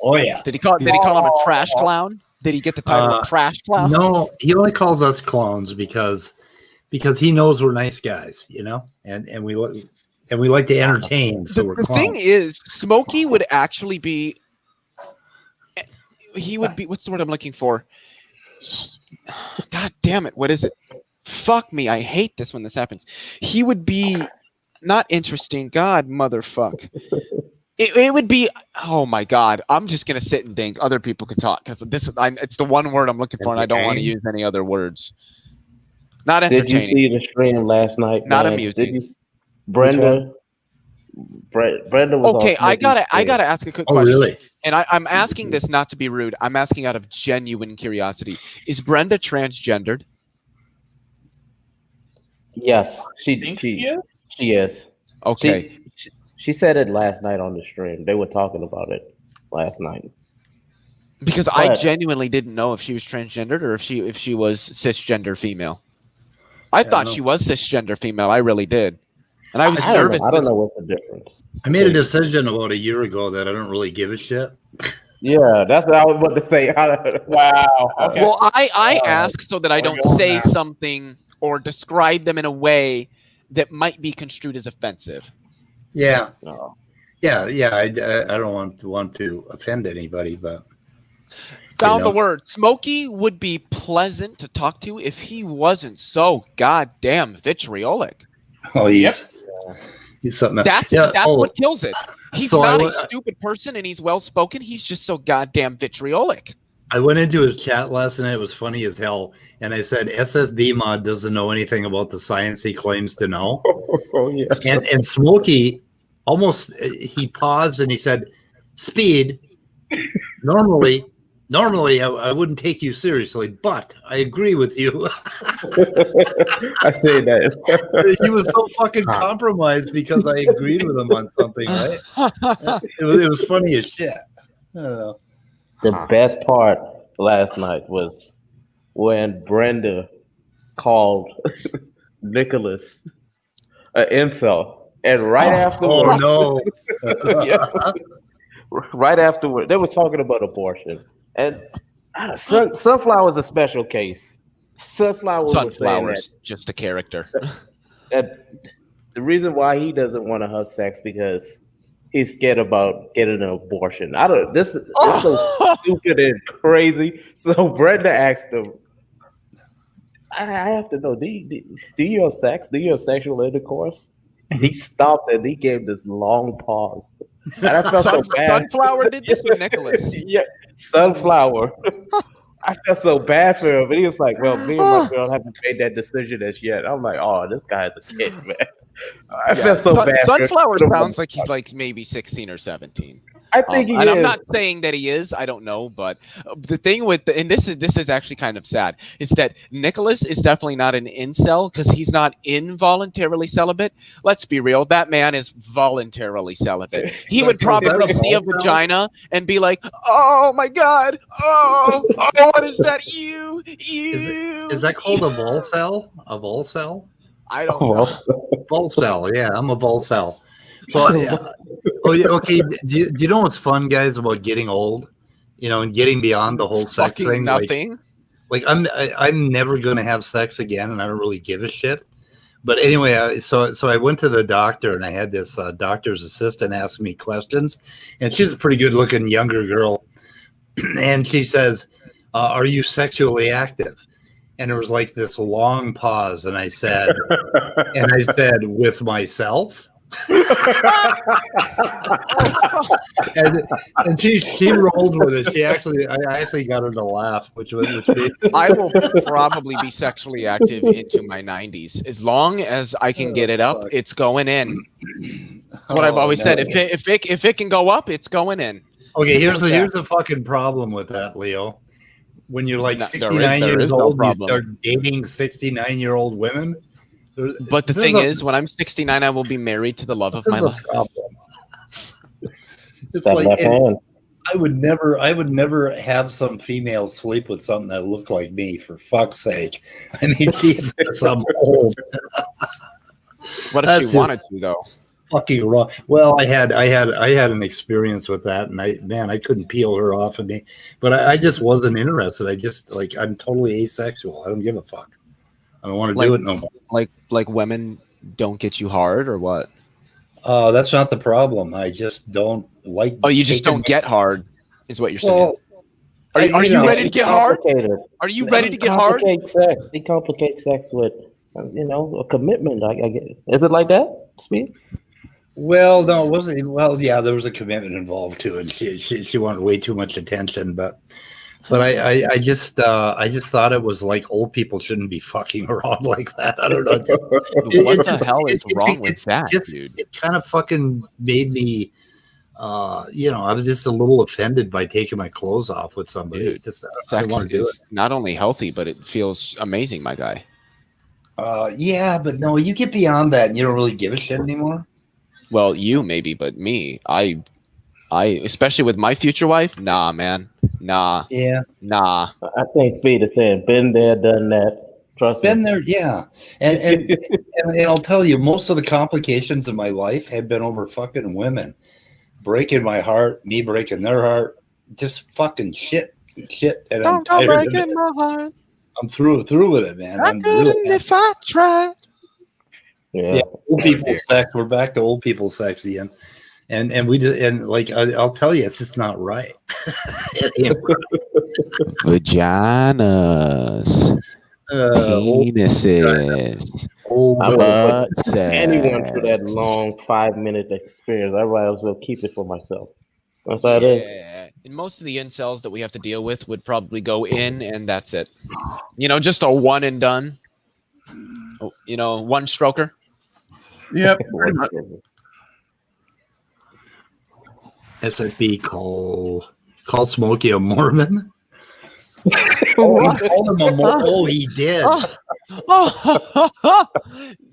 Oh yeah. Did he call him a trash clown? Did he get the title of trash clown? No, he only calls us clowns because he knows we're nice guys, you know, and we like to entertain. So we're the clowns. thing is, Smokey would actually be. He would be. What's the word I'm looking for? God damn it! What is it? Fuck me! I hate this when this happens. He would be not interesting. God, motherfuck. It would be. Oh my God! I'm just gonna sit and think. Other people could talk because it's the one word I'm looking for, and I don't want to use any other words. Not entertaining. Did you see the stream last night? Not man? amusing. Did you, Brenda? Brenda was okay. on I gotta ask a quick question. Really? And I'm asking this not to be rude. I'm asking out of genuine curiosity. Is Brenda transgendered? Yes, she is. Okay. She said it last night on the stream. They were talking about it last night. Because I genuinely didn't know if she was transgendered or if she was cisgender female. I thought she was cisgender female. I really did. And I was nervous. I don't know what's the difference. I made a decision about a year ago that I don't really give a shit. Yeah, that's what I was about to say. Wow. Okay. Well, I ask so that I don't say something or describe them in a way that might be construed as offensive. Yeah. Yeah. I don't want to offend anybody, but found the word. Smokey would be pleasant to talk to if he wasn't so goddamn vitriolic. Oh, he's something else. That's what kills it. He's not a stupid person, and he's well spoken. He's just so goddamn vitriolic. I went into his chat last night. It was funny as hell, and I said SFB mod doesn't know anything about the science he claims to know. Oh yeah. And Smokey he paused and he said, "Speed. Normally, I wouldn't take you seriously, but I agree with you." I say that. He was so fucking compromised because I agreed with him on something, right? It was funny as shit. I don't know. The best part last night was when Brenda called Nicholas an incel, and right afterwards, no, right afterward, they were talking about abortion. And Sunflower's a special case. Sunflower's just a character. And the reason why he doesn't want to have sex because he's scared about getting an abortion. This is so stupid and crazy. So Brenda asked him, I have to know, do you have sex? Do you have sexual intercourse? And he stopped and he gave this long pause. And I felt so bad. Sunflower did this with Nicholas. Yeah, Sunflower. I felt so bad for him. But he was like, well, me and my girl haven't made that decision as yet. I'm like, oh, this guy's a kid, man. I felt so bad. Sunflower sounds like he's like maybe 16 or 17. I think he is. And I'm not saying that he is. I don't know, but the thing with and this is actually kind of sad, is that Nicholas is definitely not an incel because he's not involuntarily celibate. Let's be real, that man is voluntarily celibate. He would probably see a vagina and be like, "Oh my God, oh, what is that? You." Is that called a volcel? A volcel? I don't know. Volcel, yeah, I'm a volcel. So, okay. Do you know what's fun, guys, about getting old? You know, and getting beyond the whole sex thing. Nothing. Like I'm never gonna have sex again, and I don't really give a shit. But anyway, so I went to the doctor, and I had this doctor's assistant ask me questions, and she's a pretty good-looking younger girl, and she says, "Are you sexually active?" And there was like this long pause, and I said, "With myself." and she rolled with it. I actually got her to laugh, which I will probably be sexually active into my 90s as long as I can get it up. It's going in. That's what I've always said. If it can go up, it's going in. Okay, here's the fucking problem with that, Leo. When you're like 69 years old, you start dating 69-year-old women. But the thing is, when I'm 69, I will be married to the love of my life. It's like I would never have some female sleep with something that looked like me. For fuck's sake! I mean, Jesus, I'm old. What if she wanted to, though? Fucking wrong. Well, I had an experience with that, and I couldn't peel her off of me. But I just wasn't interested. I just I'm totally asexual. I don't give a fuck. I don't want to do it no more. Like women don't get you hard, or what? That's not the problem. I just don't like. Oh, you just don't get hard, is what you're saying. Are you ready to get hard? Are you ready to get hard? Sex. He complicates sex with, a commitment. I get it. Is it like that, Speed? Well, no, it wasn't. Well, yeah, there was a commitment involved too, and she wanted way too much attention, but I just thought it was like old people shouldn't be fucking around like that. I don't know. What the hell is wrong with that, dude? It kind of fucking made me, I was just a little offended by taking my clothes off with somebody. Dude, It's just sex is not only healthy, but it feels amazing, my guy. Yeah, but no, you get beyond that, and you don't really give a shit anymore. Well, you maybe, but me, I especially with my future wife, nah, man. Nah. Yeah. Nah. I think Speed is saying, been there, done that. Trust me. Been there, yeah. And I'll tell you, most of the complications of my life have been over fucking women. Breaking my heart, me breaking their heart. Just fucking shit. And I'm tired of it. My heart. I'm through with it, man. I couldn't if I tried. Yeah, old people sex. We're back to old people sex again, and I'll tell you, it's just not right. Vaginas, penises, butt sex. Anyone for that long 5-minute experience, I might as well keep it for myself. That's how it is. And most of the incels that we have to deal with would probably go in, and that's it. Just a one and done. One stroker. Yep, pretty much. SFB call Smokey a Mormon. He called him a Mormon. Oh, he did.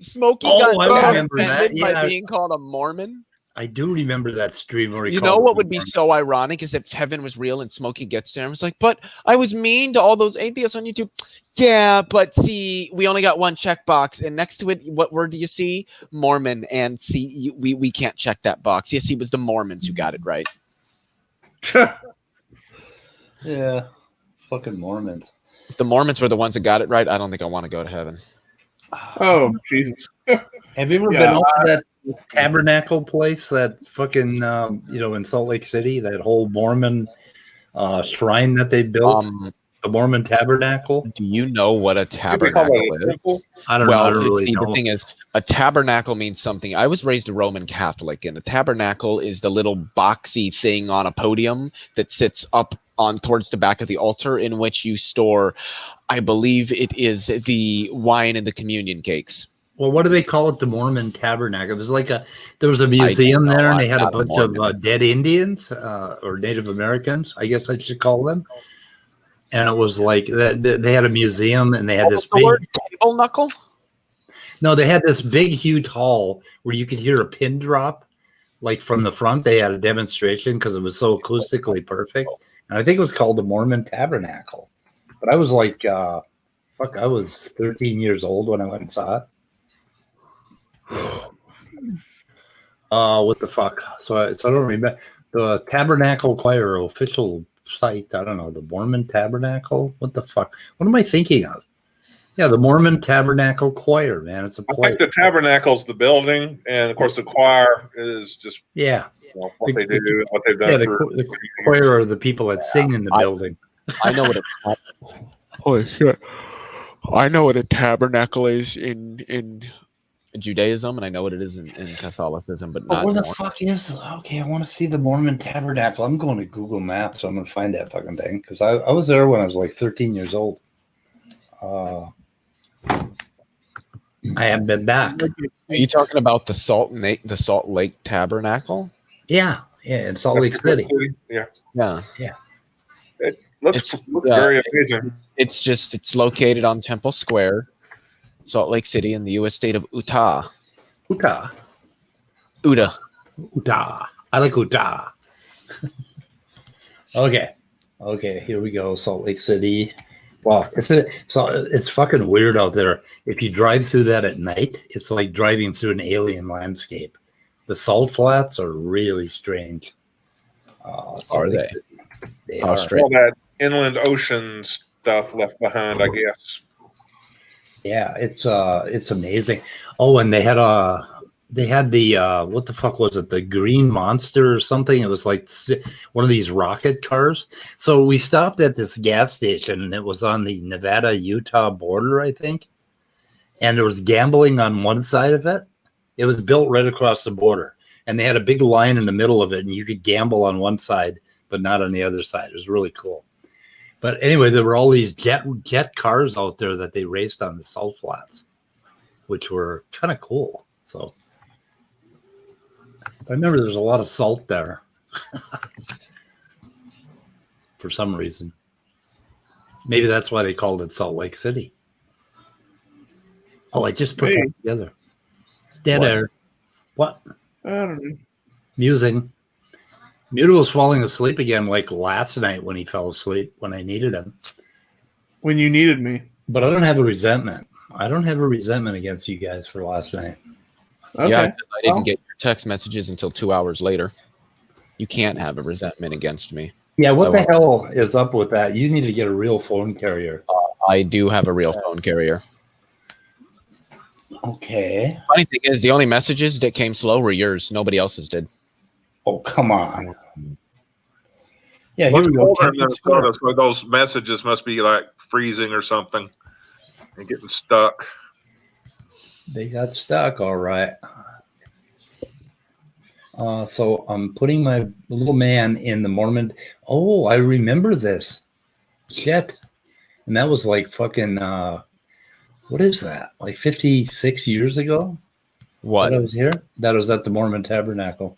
Smokey got offended by being called a Mormon. I do remember that stream where you know what would be so ironic is if heaven was real and Smokey gets there and was like, but I was mean to all those atheists on YouTube. Yeah, but see, we only got one checkbox, and next to it, what word do you see? Mormon. And see, we can't check that box. Yes, it was the Mormons who got it right. Yeah, fucking Mormons. If the Mormons were the ones that got it right, I don't think I want to go to heaven. Oh, Jesus. Have you ever been over that tabernacle place that fucking in Salt Lake City, that whole Mormon shrine that they built, the Mormon tabernacle? Do you know what a tabernacle is? I don't know. I don't really know. The thing is, a tabernacle means something. I was raised a Roman Catholic, and a tabernacle is the little boxy thing on a podium that sits up on towards the back of the altar, in which you store, I believe it is the wine and the communion cakes. Well, what do they call it? The Mormon Tabernacle. It was there was a museum there, and they had a bunch of dead Indians or Native Americans, I guess I should call them. And it was like they had a museum, and they had this big table knuckle. No, they had this big, huge hall where you could hear a pin drop, like from the front. They had a demonstration because it was so acoustically perfect, and I think it was called the Mormon Tabernacle. But I was like, I was 13 years old when I went and saw it. What the fuck? So I don't remember the Tabernacle Choir official site. I don't know, the Mormon Tabernacle. What the fuck? What am I thinking of? Yeah, the Mormon Tabernacle Choir, man. It's a place. I think the tabernacle's the building, and of course the choir is just what they do and what they've done. Yeah, the choir are the people that sing in the building. I know what holy shit. I know what a tabernacle is in Judaism, and I know what it is in Catholicism, but not. Where the fuck is? Okay, I want to see the Mormon Tabernacle. I'm going to Google Maps, so I'm going to find that fucking thing because I was there when I was like 13 years old. I haven't been back. Are you talking about the Salt Lake Tabernacle? Yeah, in Salt Lake City. Yeah. It looks very amazing. It's located on Temple Square, Salt Lake City, in the U.S. state of Utah. Utah. I like Utah. Okay, here we go. Salt Lake City. Wow, it's fucking weird out there. If you drive through that at night, it's like driving through an alien landscape. The salt flats are really strange. Are they? They All are. that inland ocean stuff left behind, I guess. Yeah, it's amazing. Oh, and they had the what the fuck was it? The Green Monster or something. It was like one of these rocket cars. So we stopped at this gas station, and it was on the Nevada-Utah border, I think. And there was gambling on one side of it. It was built right across the border, and they had a big line in the middle of it, and you could gamble on one side, but not on the other side. It was really cool. But anyway, there were all these jet cars out there that they raced on the salt flats, which were kind of cool. So I remember there's a lot of salt there for some reason. Maybe that's why they called it Salt Lake City. Oh, I just put that together. Dead air. What? I don't know. Musing. Muta was falling asleep again like last night when he fell asleep when I needed him. When you needed me. But I don't have a resentment. I don't have a resentment against you guys for last night. Okay. Yeah, I didn't get your text messages until 2 hours later. You can't have a resentment against me. Yeah, what the hell is up with that? You need to get a real phone carrier. I do have a real phone carrier. Okay. Funny thing is, the only messages that came slow were yours. Nobody else's did. Oh, come on. Yeah, What's colder in Minnesota, so those messages must be like freezing or something and getting stuck. They got stuck, all right. So I'm putting my little man in the Mormon. Oh, I remember this. Shit. And that was like fucking, what is that? Like 56 years ago? What? That I was here? That was at the Mormon Tabernacle.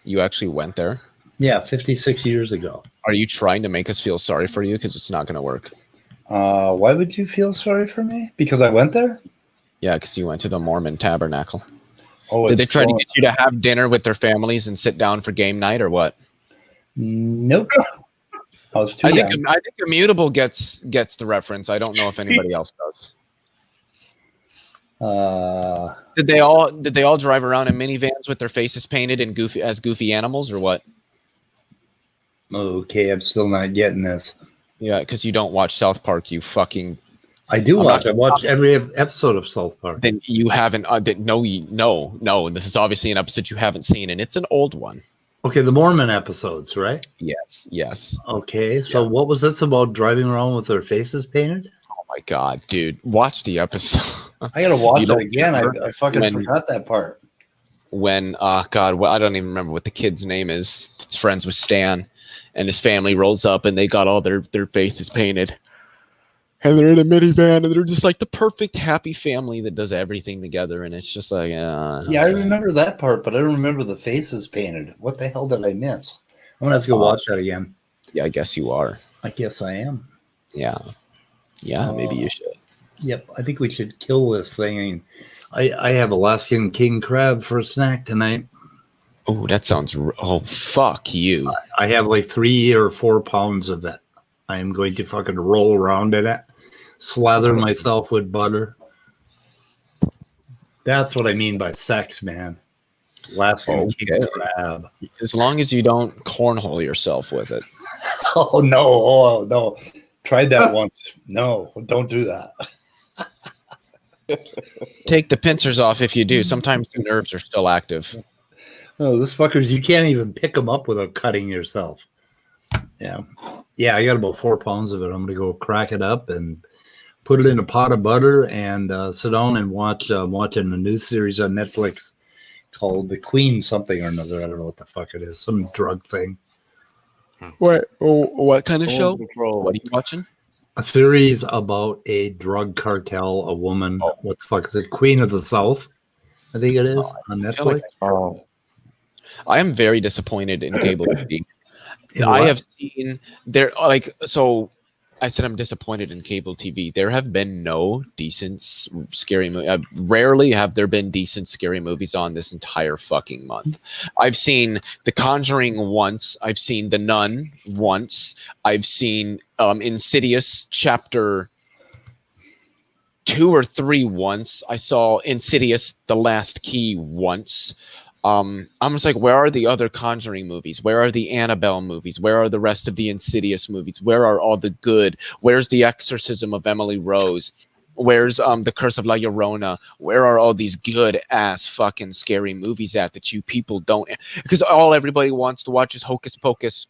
You actually went there? Yeah, 56 years ago. Are you trying to make us feel sorry for you? Because it's not going to work. Why would you feel sorry for me? Because I went there? Yeah, because you went to the Mormon Tabernacle. Oh, did they try to get you to have dinner with their families and sit down for game night or what? Nope. I was too I think young. Immutable gets the reference. I don't know if anybody else does. Did they all drive around in minivans with their faces painted and goofy animals or what? Okay, I'm still not getting this. Yeah, because you don't watch South Park, you fucking. I do watch. I watch every episode of South Park. Then you haven't. No. This is obviously an episode you haven't seen, and it's an old one. Okay, the Mormon episodes, right? Yes. Okay, so what was this about driving around with their faces painted? Oh my god, dude! Watch the episode. I gotta watch it again. I fucking forgot that part. When God, well, I don't even remember what the kid's name is. It's friends with Stan, and his family rolls up, and they got all their faces painted, and they're in a minivan, and they're just like the perfect happy family that does everything together, and it's just like, yeah, I remember that part, but I don't remember the faces painted. What the hell did I miss? I'm gonna have to go watch that again. Yeah, I guess you are. I guess I am. Yeah, maybe you should. Yep, I think we should kill this thing. I have Alaskan king crab for a snack tonight. Oh, that sounds. Oh, fuck you! I have like 3 or 4 pounds of it. I am going to fucking roll around in it, slather myself with butter. That's what I mean by sex, man. Alaskan king crab. As long as you don't cornhole yourself with it. Oh no! Tried that once. No, don't do that. Take the pincers off if you do. Sometimes the nerves are still active. Oh, this fuckers, you can't even pick them up without cutting yourself. Yeah, I got about 4 pounds of it. I'm gonna go crack it up and put it in a pot of butter and sit down and watching a new series on Netflix called The Queen something or another. I don't know what the fuck it is. Some drug thing. What kind of show? What are you watching? A series about a drug cartel, a woman. What the fuck is it? Queen of the South, I think it is on Netflix. I am very disappointed in cable TV. I have seen there I said I'm disappointed in cable TV. There have been no decent scary movie. Rarely have there been decent scary movies on this entire fucking month. I've seen The Conjuring once. I've seen The Nun once. I've seen Insidious Chapter 2 or 3 once. I saw Insidious: The Last Key once. I'm just like, where are the other Conjuring movies? Where are the Annabelle movies? Where are the rest of the Insidious movies? Where are all the good? Where's the Exorcism of Emily Rose? Where's the Curse of La Llorona? Where are all these good ass fucking scary movies at that you people don't? Because all everybody wants to watch is Hocus Pocus.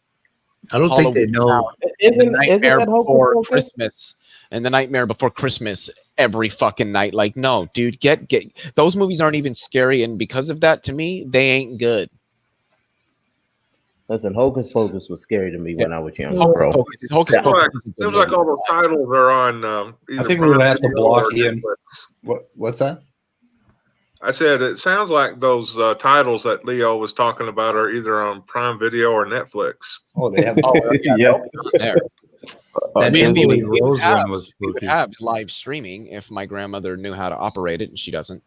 I don't think they know. Isn't Nightmare that Hocus Before Pocus? Christmas and The Nightmare Before Christmas every fucking night. Like, no, dude, get those movies aren't even scary, and because of that, to me, they ain't good. Listen, Hocus Pocus was scary to me when I was young, Hocus bro. Pocus Seems like all the titles are on. I think we're gonna have to block Ian. What's that? I said it sounds like those titles that Leo was talking about are either on Prime Video or Netflix. Oh, they have. There. That Emily Rose have, one was we would have live streaming if my grandmother knew how to operate it, and she doesn't.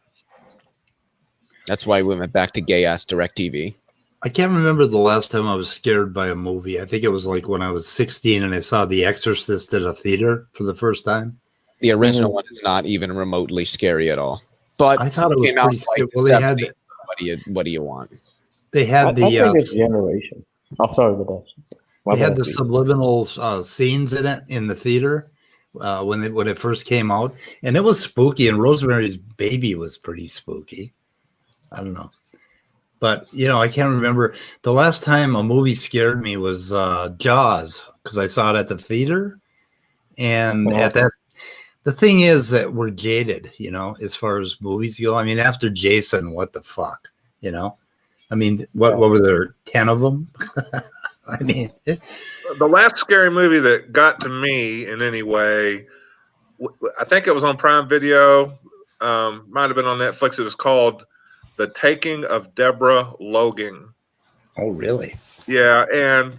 That's why we went back to gay ass DirecTV. I can't remember the last time I was scared by a movie. I think it was like when I was 16 and I saw The Exorcist at a theater for the first time. The original one is not even remotely scary at all. But I thought it was came out pretty scary. like Well, the they had 70s. What do you want? They had the I think it's generation. I'm sorry about that. they had the subliminal scenes in it in the theater when it first came out, and it was spooky. And Rosemary's Baby was pretty spooky. I don't know, but I can't remember the last time a movie scared me was Jaws, because I saw it at the theater, and at that. The thing is that we're jaded, as far as movies go. I mean, after Jason, what the fuck, I mean, what were there, 10 of them? I mean, the last scary movie that got to me in any way, I think it was on Prime Video, might have been on Netflix. It was called The Taking of Deborah Logan. Oh, really? Yeah, and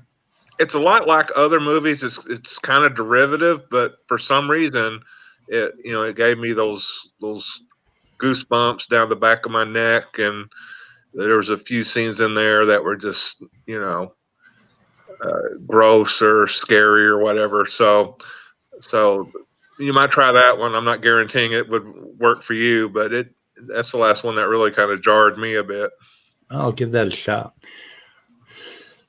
it's a lot like other movies. It's kind of derivative, but for some reason, it gave me those goosebumps down the back of my neck, and there was a few scenes in there that were just gross or scary or whatever. So you might try that one. I'm not guaranteeing it would work for you, but that's the last one that really kind of jarred me a bit. I'll give that a shot.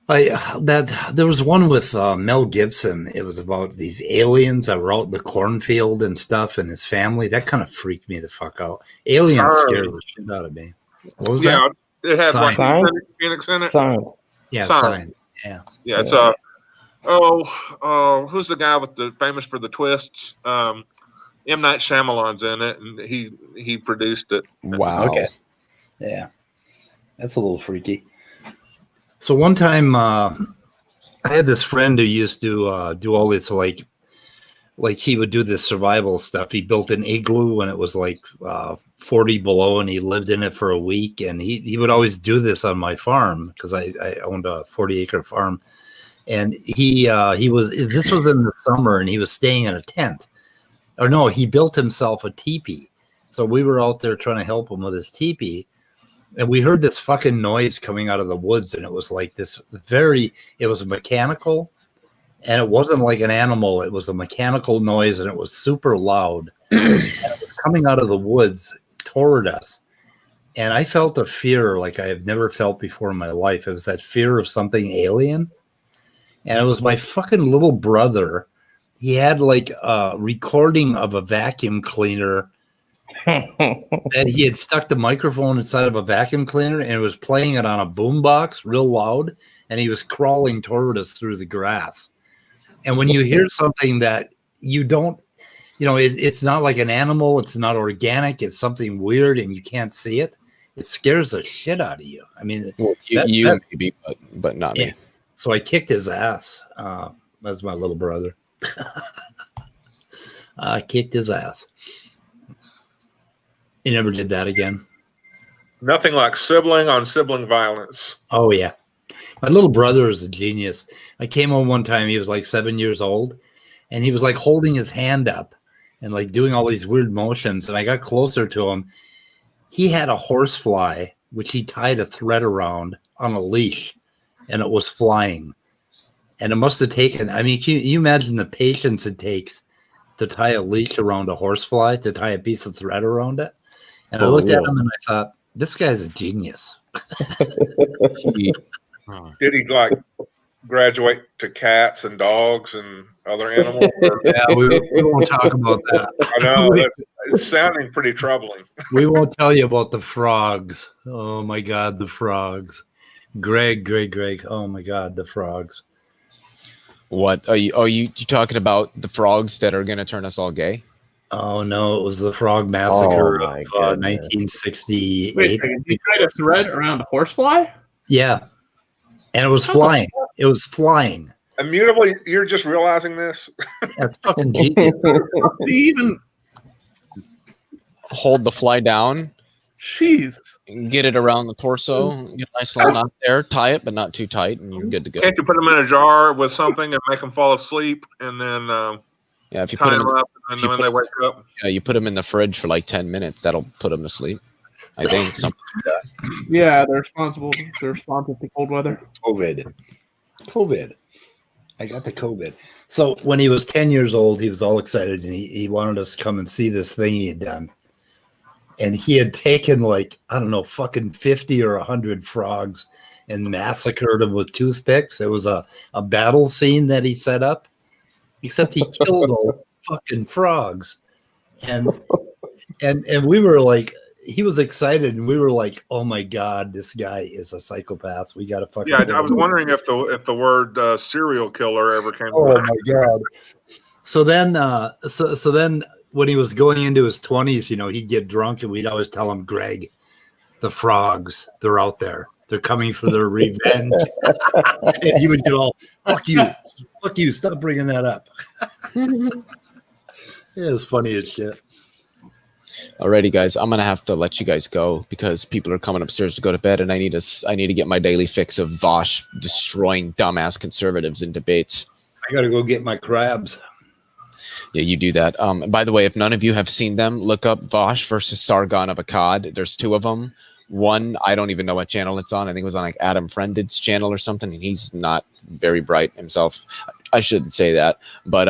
There was one with Mel Gibson. It was about these aliens that were out in the cornfield and stuff, and his family. That kind of freaked me the fuck out. Aliens scared the shit out of me. What was that? It had Signs. like Phoenix in it. Signs. Yeah, Signs. Signs. Yeah. Yeah, it's who's the guy with the famous for the twists? M. Night Shyamalan's in it, and he produced it. Wow. Okay. Yeah, that's a little freaky. So one time, I had this friend who used to do all this like he would do this survival stuff. He built an igloo when it was like 40 below, and he lived in it for a week. And he would always do this on my farm because I owned a 40-acre farm. And this was in the summer, and he was staying in a tent. Or no, he built himself a teepee. So we were out there trying to help him with his teepee. And we heard this fucking noise coming out of the woods, and it was like it was mechanical, and it wasn't like an animal. It was a mechanical noise, and it was super loud. And it was coming out of the woods toward us. And I felt a fear like I have never felt before in my life. It was that fear of something alien. And it was my fucking little brother. He had like a recording of a vacuum cleaner and he had stuck the microphone inside of a vacuum cleaner and was playing it on a boombox real loud, and he was crawling toward us through the grass. And when you hear something that you don't, it's not like an animal, it's not organic, it's something weird and you can't see it, it scares the shit out of you. I mean, maybe, but not me. So I kicked his ass. That's my little brother. I kicked his ass. You never did that again? Nothing like sibling on sibling violence. Oh, yeah. My little brother is a genius. I came home one time. He was like 7 years old. and he was like holding his hand up and like doing all these weird motions. And I got closer to him. He had a horsefly, which he tied a thread around on a leash, and it was flying. And it must have taken, I mean, can you imagine the patience it takes to tie a leash around a horsefly, to tie a piece of thread around it? And I looked at him and I thought, this guy's a genius. Did he like graduate to cats and dogs and other animals? Yeah, we won't talk about that. I know, it's sounding pretty troubling. We won't tell you about the frogs. Oh my God, the frogs. Greg. Oh my God, the frogs. What are you talking about? The frogs that are going to turn us all gay? Oh no, it was the frog massacre of 1968. Wait, you tied a thread around a horsefly? Yeah, and it was flying. It was flying. Immutably, you're just realizing this? That's fucking genius. Even hold the fly down. Jeez. Get it around the torso. Get a nice little knot there. Tie it, but not too tight, and you're good to go. Can't you put them in a jar with something and make them fall asleep, and then yeah, if you tie put them up, and then when they wake up? Yeah, you put them in the fridge for like 10 minutes. That'll put them to sleep. I think something like that. Yeah, they're responsive to cold weather. COVID. I got the COVID. So when he was 10 years old, he was all excited, and he wanted us to come and see this thing he had done. And he had taken like, I don't know, fucking 50 or 100 frogs and massacred them with toothpicks. It was a battle scene that he set up, except he killed all the fucking frogs. And we were like, he was excited, and we were like, oh my God, this guy is a psychopath. We got to fucking. Yeah, I was wondering if the word serial killer ever came. Oh my God. So then, so then, when he was going into his 20s, you know, he'd get drunk, and we'd always tell him, Greg, the frogs, they're out there. They're coming for their revenge. And he would get all, fuck you, stop bringing that up. It was funny as shit. Alrighty, guys, I'm gonna have to let you guys go because people are coming upstairs to go to bed, and I need to get my daily fix of Vosh destroying dumbass conservatives in debates. I gotta go get my crabs. Yeah, you do that. By the way, if none of you have seen them, look up Vosh versus Sargon of Akkad. There's two of them. One, I don't even know what channel it's on. I think it was on like Adam Friended's channel or something, and he's not very bright himself. I shouldn't say that, but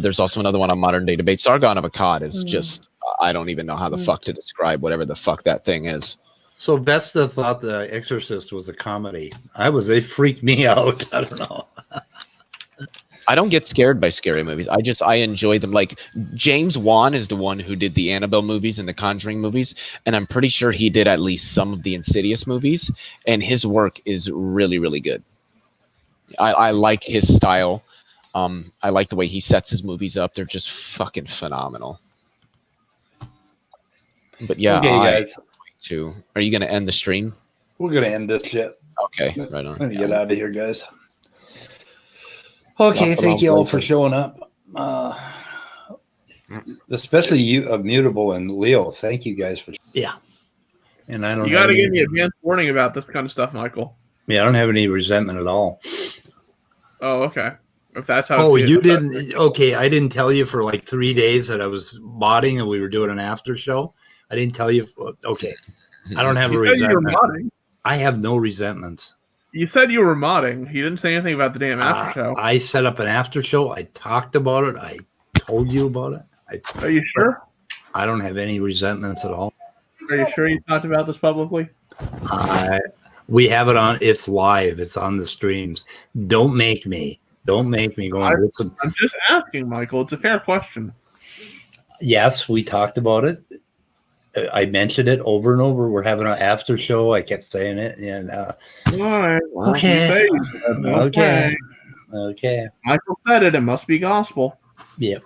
there's also another one on Modern Day Debate. Sargon of Akkad is just, I don't even know how the fuck to describe whatever the fuck that thing is. So Vesta thought The Exorcist was a comedy. It freaked me out. I don't know. I don't get scared by scary movies. I enjoy them. Like James Wan is the one who did the Annabelle movies and the Conjuring movies, and I'm pretty sure he did at least some of the Insidious movies, and his work is really, really good. I like his style. I like the way he sets his movies up. They're just fucking phenomenal. But yeah, okay, guys. Are you going to end the stream? We're going to end this shit. Okay, right on. I'm going to get out of here, guys. Okay, thank you all for showing up. Especially you, Mutable and Leo. Thank you guys for. Yeah. And I don't. You got to give me advance warning about this kind of stuff, Michael. Yeah, I don't have any resentment at all. Oh, okay. If that's how. Oh, you didn't. Okay, I didn't tell you for like 3 days that I was modding and we were doing an after show. I didn't tell you. Okay, I don't have a resentment. I have no resentments. You said you were modding. You didn't say anything about the damn after show. I set up an after show. I talked about it. I told you about it. Are you sure? I don't have any resentments at all. Are you sure you talked about this publicly? We have it on. It's live. It's on the streams. Don't make me go and listen. I'm just asking, Michael. It's a fair question. Yes, we talked about it. I mentioned it over and over. We're having an after show. I kept saying it, and all right. Well, okay. Michael said it. It must be gospel. Yep.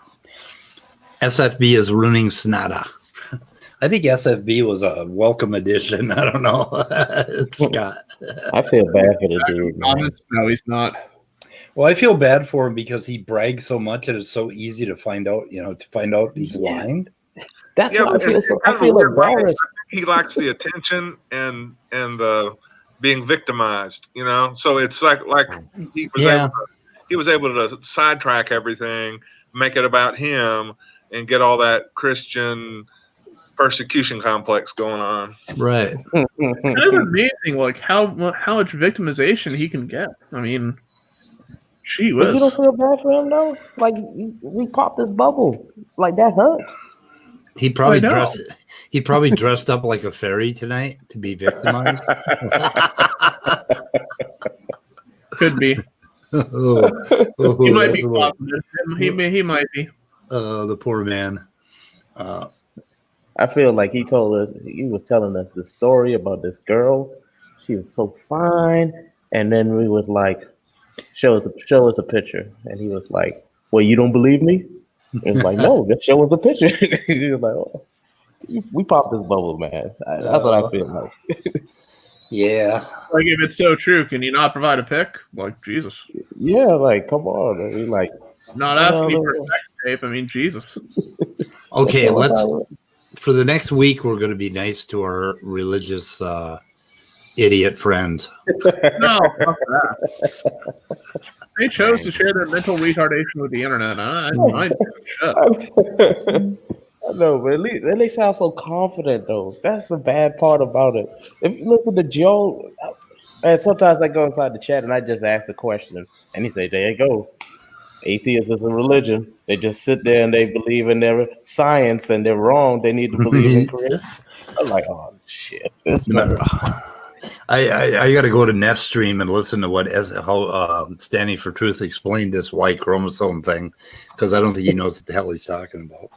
SFB is ruining Snada. I think SFB was a welcome addition. I don't know. Scott. I feel bad for the dude. No, he's not. Well, I feel bad for him because he brags so much and it's so easy to find out. He's lying. That's what I feel. I feel embarrassed. He lacks the attention and the being victimized. So it's like he was able to he was able to sidetrack everything, make it about him, and get all that Christian persecution complex going on. Right. Kind of amazing, like how much victimization he can get. I mean, she But you was. don't feel bad for him though. Like we popped this bubble. Like that hurts. He probably dressed up like a fairy tonight to be victimized. Could be. He might be positive. He might be. The poor man. I feel like he was telling us the story about this girl. She was so fine, and then we was like, show us a picture, and he was like, well, you don't believe me? It was like, no, just show us a picture. He was like, oh, we popped this bubble, man. That's what I feel like. Yeah. Like, if it's so true, can you not provide a pic? Like, Jesus. Yeah, like, come on. I mean, like, not asking me for a sex tape. I mean, Jesus. Okay, for the next week, we're going to be nice to our religious idiot friends. No, fuck that. They chose to share their mental retardation with the internet. I know, but at least sound so confident though. That's the bad part about it. If you listen to Joe, and sometimes I go inside the chat and I just ask a question, and he say, "There you go. Atheist is a religion. They just sit there and they believe in their science, and they're wrong. They need to believe in creation." I'm like, oh shit. I got to go to Neff's stream and listen to how Standing for Truth explained this Y chromosome thing, because I don't think he knows what the hell he's talking about.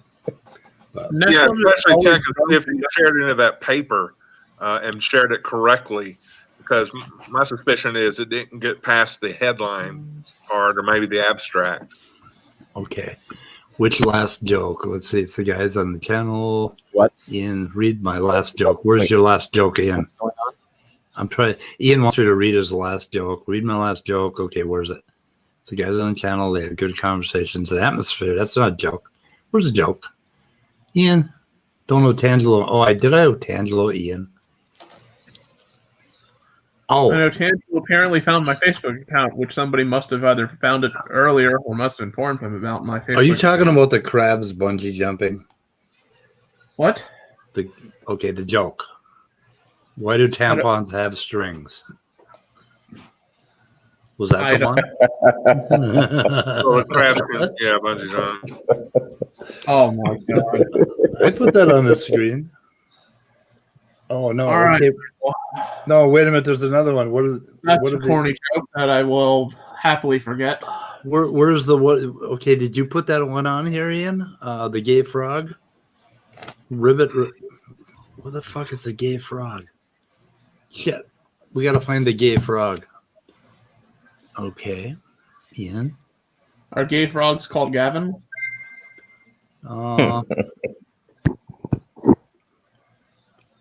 Yeah, especially check if you shared into that paper and shared it correctly, because my suspicion is it didn't get past the headline part or maybe the abstract. Okay. Which last joke? Let's see. It's the guys on the channel. What? Ian, read my last joke. Where's your last joke, Ian? I'm trying. Ian wants me to read his last joke. Read my last joke. Okay, where's it? It's the guys on the channel. They have good conversations. The atmosphere. That's not a joke. Where's the joke? Ian, don't know Tangelo. Oh, I owe Tangelo, Ian. Oh. I know Tangelo apparently found my Facebook account, which somebody must have either found it earlier or must have informed him about my Facebook. Are you talking about the crabs bungee jumping? What? The joke. Why do tampons have strings? Was that the one? So the crabs can, bungee jump. Oh my god! I put that on the screen. Oh no! All right. No, wait a minute. There's another one. That's a corny joke that I will happily forget. Where's the what? Okay, did you put that one on here, Ian? The gay frog. Ribbit. What the fuck is the gay frog? Shit, we gotta find the gay frog. Okay, Ian. Are gay frogs called Gavin?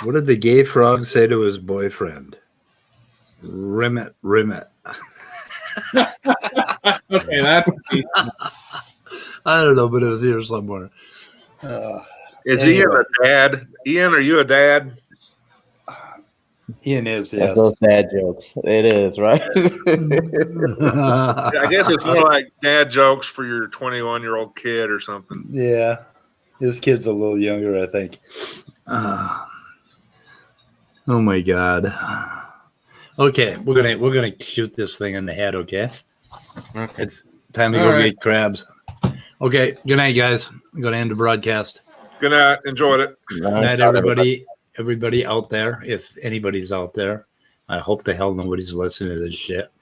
What did the gay frog say to his boyfriend? Rim it. Okay, that's. I don't know, but it was here somewhere. Is Ian a dad? Ian, are you a dad? Ian is, yes. That's those dad jokes. It is, right? I guess it's more like dad jokes for your 21-year-old kid or something. Yeah. His kid's a little younger, I think. Oh my god. Okay, we're gonna shoot this thing in the head, okay? It's time to go get crabs. Okay, good night, guys. I'm gonna end the broadcast. Good night. Enjoyed it. Good night, everybody. Everybody out there, if anybody's out there. I hope the hell nobody's listening to this shit.